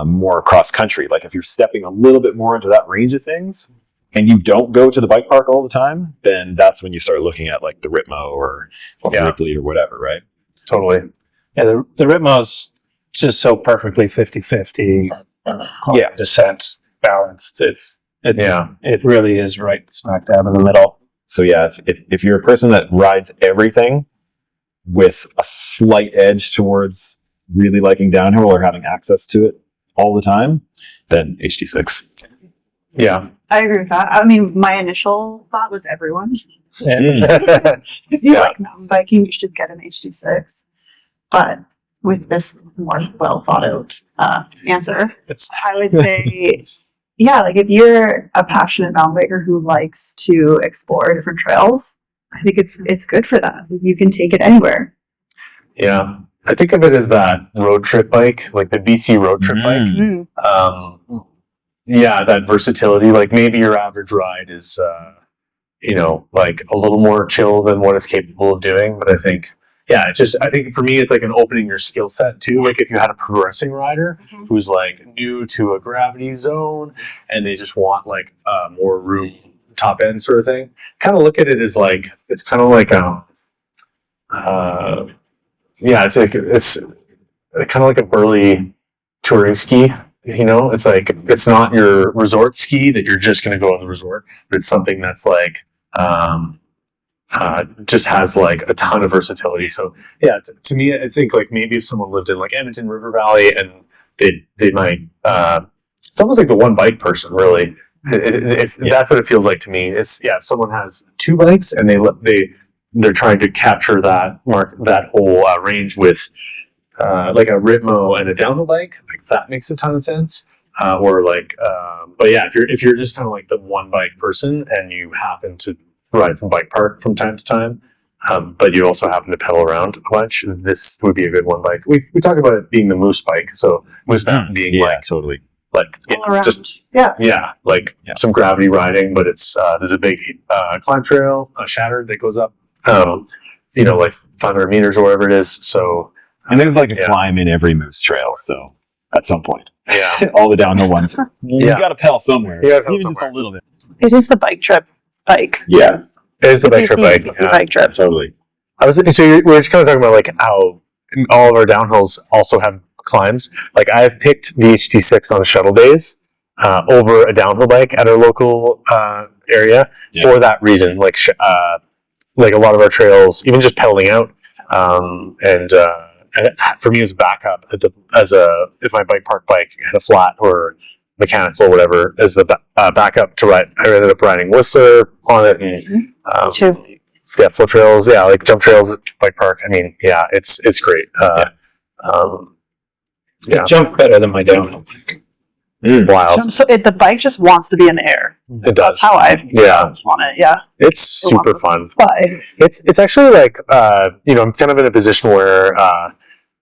more cross country. Like if you're stepping a little bit more into that range of things and you don't go to the bike park all the time, then that's when you start looking at like the Ritmo or the Ripley or whatever, right? Totally. Yeah, the Ritmo's just so perfectly 50-50 descent balanced. It really is right smack dab in the middle. So yeah, if you're a person that rides everything with a slight edge towards really liking downhill or having access to it all the time, then HD6. Yeah. I agree with that. I mean, my initial thought was everyone. If you like mountain biking, you should get an HD6. But with this more well thought out answer, I would say, like if you're a passionate mountain biker who likes to explore different trails, I think it's good for that. You can take it anywhere. Yeah. I think of it as that road trip bike, like the BC road trip bike. Mm. That versatility. Like maybe your average ride is, like a little more chill than what it's capable of doing. But I think, I think for me, it's like an opening your skill set too. Like if you had a progressing rider who's like new to a gravity zone and they just want like more room, top end sort of thing. Kind of look at it as like, it's kind of like it's kind of like a burly touring ski. It's like it's not your resort ski that you're just going to go on the resort, but it's something that's like just has like a ton of versatility. So to me, I think like maybe if someone lived in like Edmonton River Valley and they might it's almost like the one bike person really. If that's what it feels like to me. It's if someone has two bikes and they're trying to capture that whole range with like a Ritmo and a downhill bike, like that makes a ton of sense. If you're just kind of like the one bike person and you happen to ride some bike park from time to time, but you also happen to pedal around a bunch, this would be a good one bike. We talk about it being the moose bike, so moose mountain being totally. All around. Some gravity riding, but it's there's a big climb trail, shattered that goes up, like 500 meters or whatever it is. So, and there's like a climb in every moose trail. So at some point, yeah, all the downhill ones, you got to pedal somewhere, even just a little bit. It is the bike trip bike. Yeah, it is the bike trip bike. It's the bike trip. Totally. We're just kind of talking about like how all of our downhills also have climbs. Like I've picked the HD6 on shuttle days over a downhill bike at our local area for that reason. Like a lot of our trails, even just pedaling out, and for me as a backup, if my bike park bike had a flat or mechanical or whatever as the backup to ride. I ended up riding Whistler on it. And, Too. yeah, flow trails, yeah, like jump trails at Bike Park. I mean, yeah, it's great. Yeah, Jump better than my downhill bike. wild. So the bike just wants to be in the air. It does. That's how I Yeah, want it. Yeah. it's super fun. Fly. It's actually like I'm kind of in a position where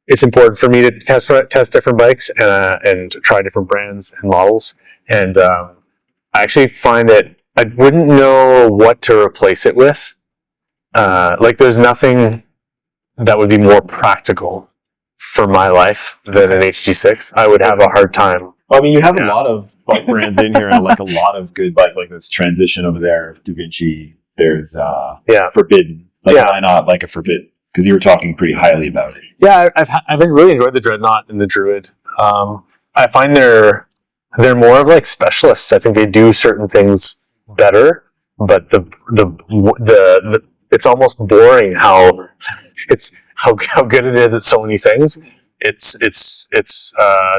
it's important for me to test different bikes and try different brands and models. And I actually find that I wouldn't know what to replace it with. Like there's nothing that would be more practical for my life than an HD6. I would have a hard time. Well, I mean, you have a lot of bike brands in here, and like a lot of good bike, like this Transition over there, Da Vinci. There's Forbidden. Like, why not like a Forbidden? Because you were talking pretty highly about it. Yeah, I've really enjoyed the Dreadnought and the Druid. I find they're more of like specialists. I think they do certain things better, but the it's almost boring how good it is at so many things. It's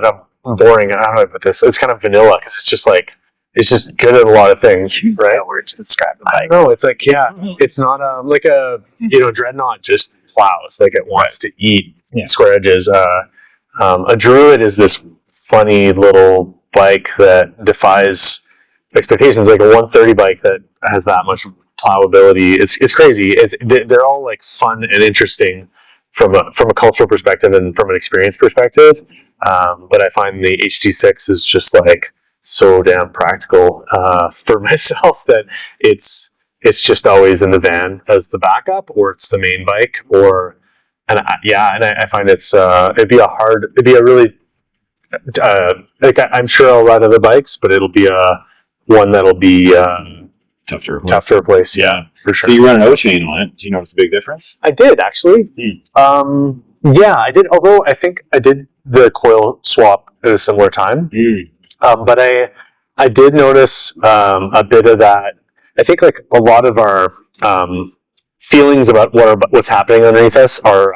not boring. I don't know how to put this. It's kind of vanilla because it's just good at a lot of things, Use right? that word to describe the I bike. know. It's like, it's not like a Dreadnought just plows, like it wants to eat square edges. A Druid is this funny little bike that defies expectations, like a 130 bike that has that much plowability. It's crazy. They're all like fun and interesting from a cultural perspective and from an experience perspective. But I find the HD6 is just like so damn practical for myself that it's just always in the van as the backup, or it's the main bike, I find it'd be a really I'm sure I'll ride other bikes, but it'll be one that'll be Tough to replace. Yeah, for sure. So you run an O-chain on it. Do you notice a big difference? I did actually. Yeah, I did. Although I think I did the coil swap at a similar time. But I did notice a bit of that. I think like a lot of our feelings about what's happening underneath us are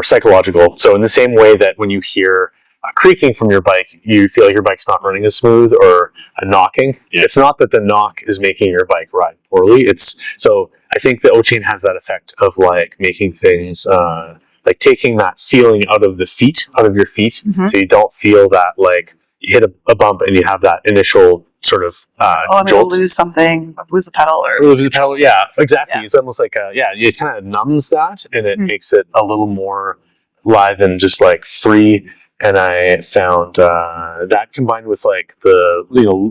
psychological. So in the same way that when you hear a creaking from your bike, you feel like your bike's not running as smooth, or a knocking. It's not that the knock is making your bike ride poorly. So I think the O-chain has that effect of like making things like taking that feeling out of your feet, so you don't feel that like you hit a bump and you have that initial sort of I'm jolt. gonna lose something, lose the pedal, or Lose the pedal. Yeah, exactly. Yeah. It's almost like it kind of numbs that, and it makes it a little more live and just like free. And I found that combined with like the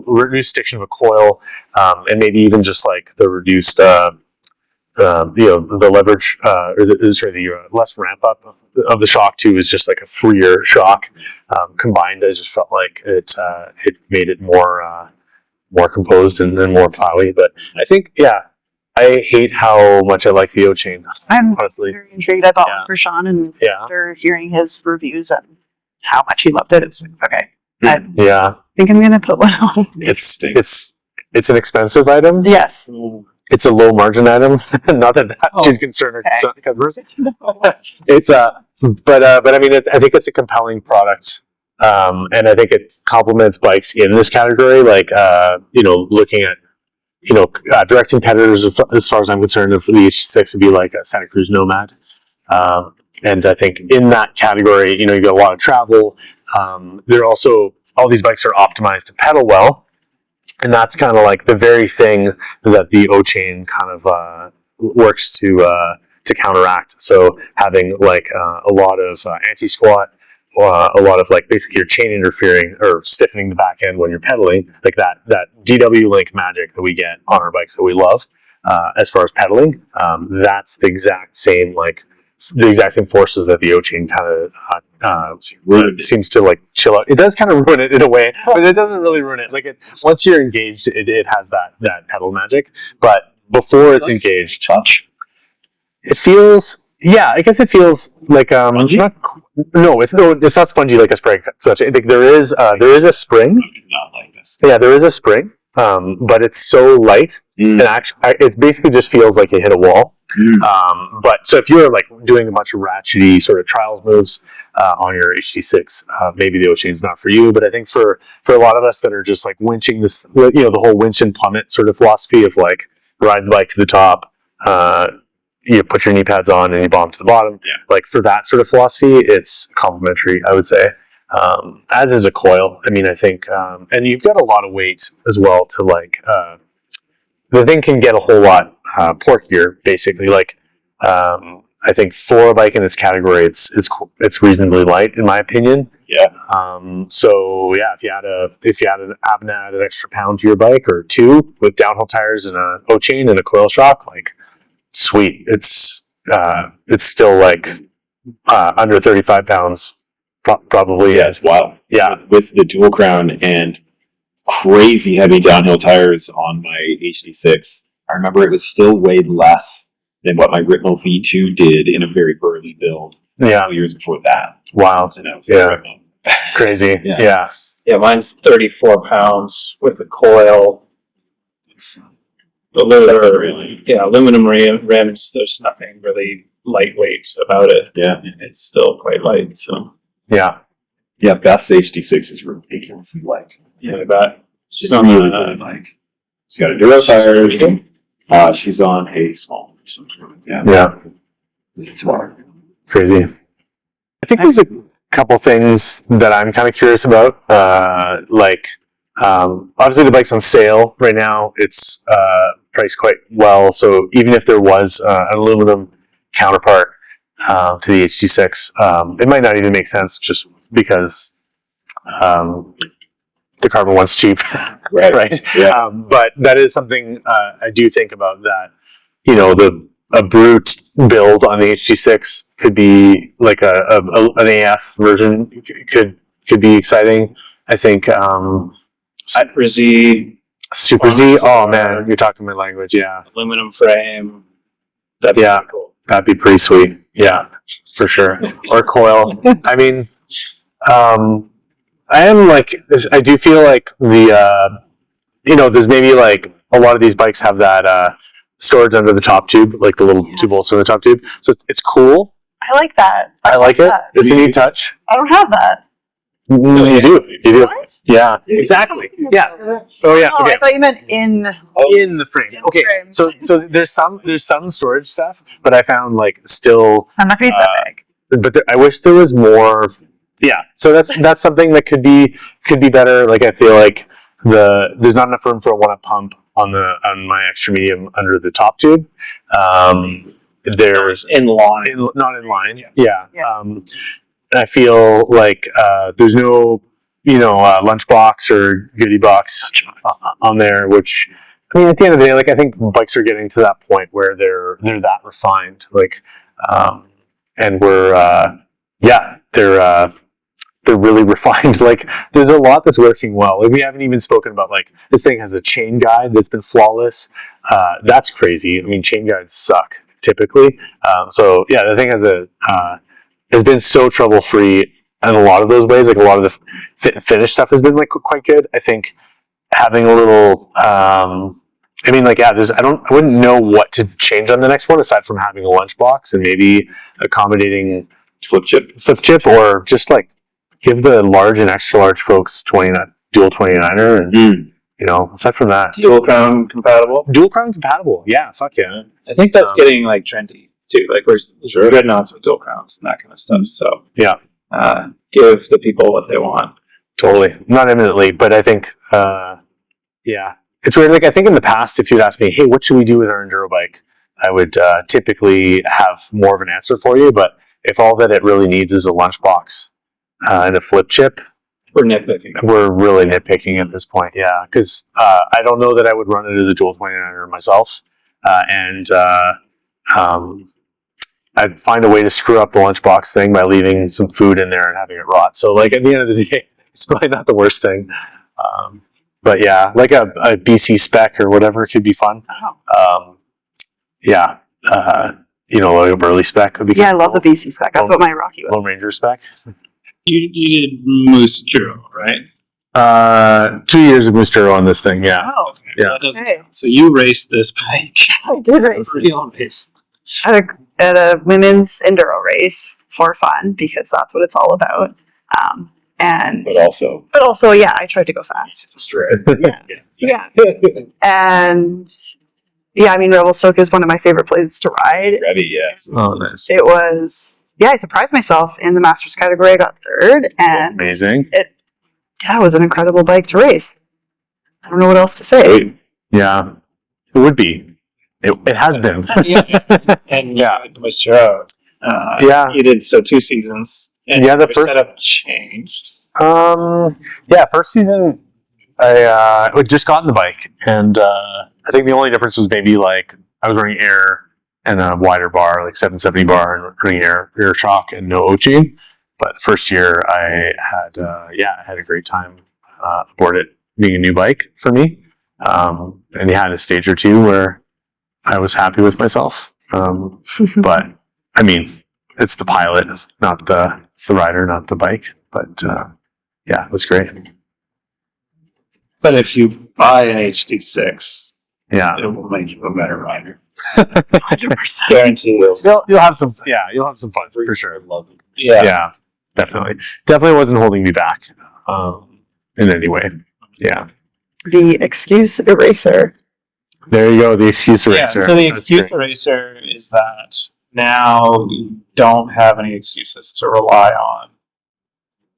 reduced stiction of a coil, and maybe even just like the reduced the leverage the less ramp up of the shock too is just like a freer shock. Combined, I just felt like it made it more composed and more plowy. But I think I hate how much I like the O-chain. I'm honestly very intrigued. I bought one for Sean, and after hearing his reviews and how much he loved it, it's like, okay. I think I'm gonna put one on. It's an expensive item. Yes. It's a low margin item. Not that should concern our customers. It's but I mean, I think it's a compelling product, and I think it complements bikes in this category. Like looking at direct competitors, as far as I'm concerned, of the HD6 would be like a Santa Cruz Nomad. And I think in that category, you get a lot of travel. They're also, all these bikes are optimized to pedal well. And that's kind of like the very thing that the O-chain kind of works to counteract. So having like a lot of anti-squat, a lot of like basically your chain interfering or stiffening the back end when you're pedaling, like that DW Link magic that we get on our bikes that we love as far as pedaling. That's the exact same forces that the O-chain kind of seems to like chill out. It does kind of ruin it in a way, but it doesn't really ruin it. Like once you're engaged, it has that pedal magic. But before it's engaged, touch. It feels. Yeah, I guess it feels like it's not spongy like a spring touch. I think there is a spring. Not like this. Yeah, there is a spring. but it's so light, and actually, it basically just feels like you hit a wall. But so if you're like doing a bunch of ratchety sort of trials moves on your HD6, maybe the O-chain's not for you. But I think for a lot of us that are just like winching this, you know, the whole winch and plummet sort of philosophy of like ride the bike to the top, you put your knee pads on and you bomb to the bottom. Yeah. Like for that sort of philosophy, it's complementary, I would say. As is a coil. I mean, I think, and you've got a lot of weight as well to like, the thing can get a whole lot porkier, basically. Like, I think for a bike in its category, it's reasonably light, in my opinion. Yeah. So yeah, if you add an extra pound to your bike or two with downhill tires and a O-chain and a coil shock, like, sweet. It's still like under 35 pounds, probably. Yeah, it's wild. Yeah, with the dual crown and crazy heavy downhill tires on my HD6. I remember it was still weighed less than what my Ritmo V2 did in a very early build. Yeah. A couple years before that. Wild. And I was Yeah. Crazy. Yeah. Yeah, mine's 34 pounds with a coil. It's aluminum rims. There's nothing really lightweight about it. Yeah. It's still quite light. So Yeah. Yeah, Beth's HD6 is ridiculously light. yeah, I bet she's on Really, the. really light. She's got a Duro tires. She's on a small. Yeah. Yeah. It's hard. Crazy. I think there's a couple things that I'm kind of curious about. Obviously the bike's on sale right now. It's priced quite well. So even if there was an aluminum counterpart to the HD6, it might not even make sense just because the carbon one's cheap. Right. Yeah. But that is something I do think about, that, you know, a brute build on the HD6 could be like an AF version could be exciting. I think Super Z Super Z. Oh man, you're talking my language. Yeah, aluminum frame. That'd be pretty cool. that'd be pretty sweet. Yeah, for sure. Or coil. I mean, I do feel like there's maybe like a lot of these bikes have that storage under the top tube, like the little two bolts in the top tube. So it's cool. I like that. I like it. that. It's a neat touch. I don't have that. You do. You do. What? Yeah. Exactly. Yeah. Oh yeah. Oh, Okay. I thought you meant in. In the frame. the Okay. frame. So there's some storage stuff, but I found like still. I'm not gonna use that big. But I wish there was more. Yeah. So that's something that could be better. Like I feel like there's not enough room for a 1-up pump on my extra medium under the top tube. There's In line. not in line. Yeah. And I feel like there's no lunchbox or goodie box on there, which, I mean, at the end of the day, like, I think bikes are getting to that point where they're that refined, like, and they're really refined. Like, there's a lot that's working well. Like, we haven't even spoken about, like, this thing has a chain guide that's been flawless. That's crazy. I mean, chain guides suck typically. So yeah, the thing has been so trouble free in a lot of those ways. Like, a lot of the fit and finish stuff has been like quite good. I think having a little, I wouldn't know what to change on the next one aside from having a lunchbox and maybe accommodating flip chip, or just like give the large and extra large folks dual 29er, and aside from that, Dual crown compatible. Yeah, fuck yeah. I think that's getting like trendy too. Like we're good knots with dual crowns and that kind of stuff. So Yeah, give the people what they want. totally. Not imminently, but I think, it's weird. Like, I think in the past, if you'd asked me, hey, what should we do with our enduro bike? I would typically have more of an answer for you. But if all that it really needs is a lunchbox and a flip chip, We're nitpicking. we're really nitpicking at this point. Yeah, because I don't know that I would run it as a dual 29er myself. I'd find a way to screw up the lunchbox thing by leaving some food in there and having it rot. So, like, at the end of the day, it's probably not the worst thing. But yeah, like a BC spec or whatever could be fun. Oh. Like a Burley spec would be Yeah, I kinda love the cool. BC spec. That's what my Rocky was. Loam Ranger spec. You did Moose Duro, right? 2 years of Mr. on this thing, yeah. Oh, Yeah. That doesn't okay. count. So you raced this bike. I did race Real race. at a women's enduro race for fun because that's what it's all about. And But also, yeah, I tried to go fast. straight. Yeah. And yeah, I mean, Revelstoke is one of my favorite places to ride. Ready, yes. Oh, nice. It was, yeah, I surprised myself in the Masters category. I got third, and Amazing. it was an incredible bike to race. I don't know what else to say. Sweet. Yeah. It would be. It has been. And Yeah. Mr. Yeah. You did 2 seasons. And Yeah, the your first- setup changed. Yeah, first season, I just gotten the bike, and I think the only difference was maybe like I was running air and a wider bar, like 770 bar, and running air shock and no O-chain. But first year, I had a great time aboard it, being a new bike for me. And you had a stage or two where I was happy with myself. But I mean, it's the pilot, it's the rider, not the bike. But yeah, it was great. But if you buy an HD6, Yeah, it will make you a better rider. 100%. Guarantee you. you'll have some. Yeah, you'll have some fun for sure. Love it. Yeah, definitely wasn't holding me back in any way. Yeah, The excuse eraser. there you go. The excuse Yeah, eraser. so the That's excuse great. eraser is that now you don't have any excuses to rely on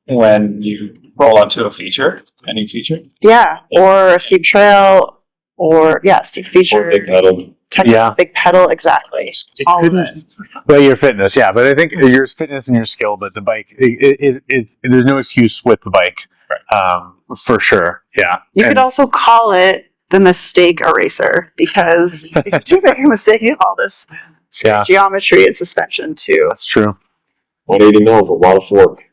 when you roll onto a feature, any feature. Yeah, or a steep trail, or steep feature. Or big pedal. Yeah. Big pedal, exactly. It All of couldn't- it. Well, your fitness, yeah, but I think your fitness and your skill, but the bike, there's no excuse with the bike, for sure. Yeah, You And- could also call it the mistake eraser because if you make a mistake, you have all this Yeah. geometry and suspension too. That's true. 180 mils, a lot of fork.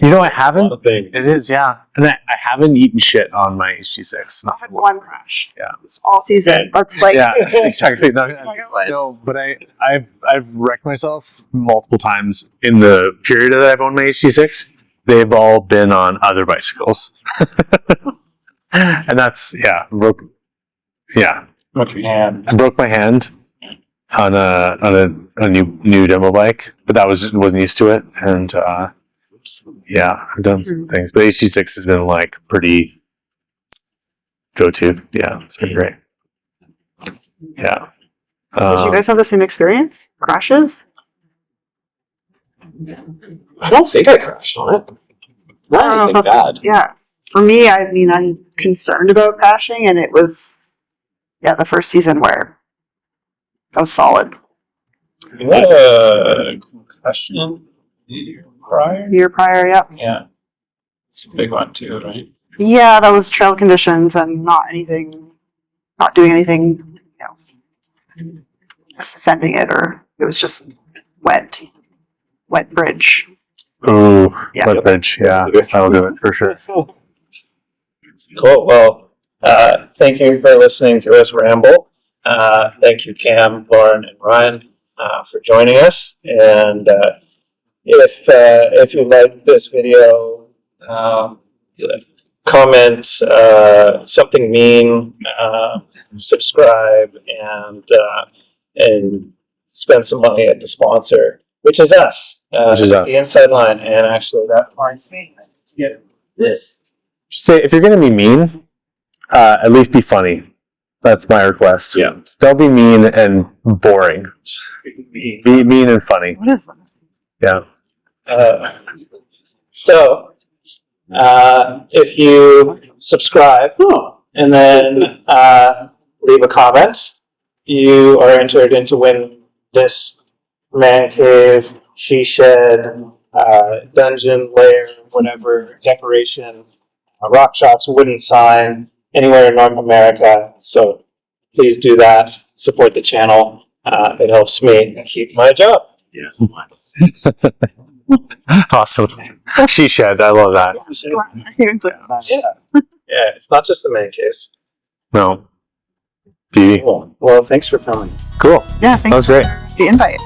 You know, I A haven't. lot of things. It is, yeah, and I haven't eaten shit on my HD6. I had one crash. Yeah. All season. That's like, Yeah, exactly. No, I got one. no, but I've wrecked myself multiple times in the period that I've owned my HD6. They've all been on other bicycles, and that's broke Broke your hand. I broke my hand on a new demo bike, but that wasn't used to it, and I've done some things, but HD6 has been like pretty go-to. Yeah, it's been great. Yeah. Did you guys have the same experience? Crashes? I don't think I crashed on it. I don't know Not if anything that's- bad. Yeah. For me, I mean, I'm concerned about crashing, and it was, the first season where that was solid. You had a concussion prior? Year prior, yep. Yeah. It's a big one too, right? Yeah, that was trail conditions and not doing anything, sending it, or it was just wet bridge. Ooh, Yeah. wet bridge. Yeah, that'll do it for sure. Cool. Well, thank you for listening to us ramble. Thank you, Cam, Lauren, and Ryan, for joining us. And if you like this video, comment something mean, subscribe, and spend some money at the sponsor, which is us. The Inside Line. And actually, that reminds me to get this. Say if you're gonna be mean, at least be funny. That's my request. Yeah. Don't be mean and boring. Just be mean and funny. What is that? Yeah. So, if you subscribe and then leave a comment, you are entered into win this man cave, she shed, dungeon, lair, whatever, decoration, a Rockshox wooden sign, anywhere in North America. So please do that. Support the channel. It helps me keep my job. Yeah. Awesome. She shed. I love that. Yeah, it's not just the main case. No. Beauty. Cool. Well, thanks for coming. Cool. Yeah, That was thanks great. for the invite.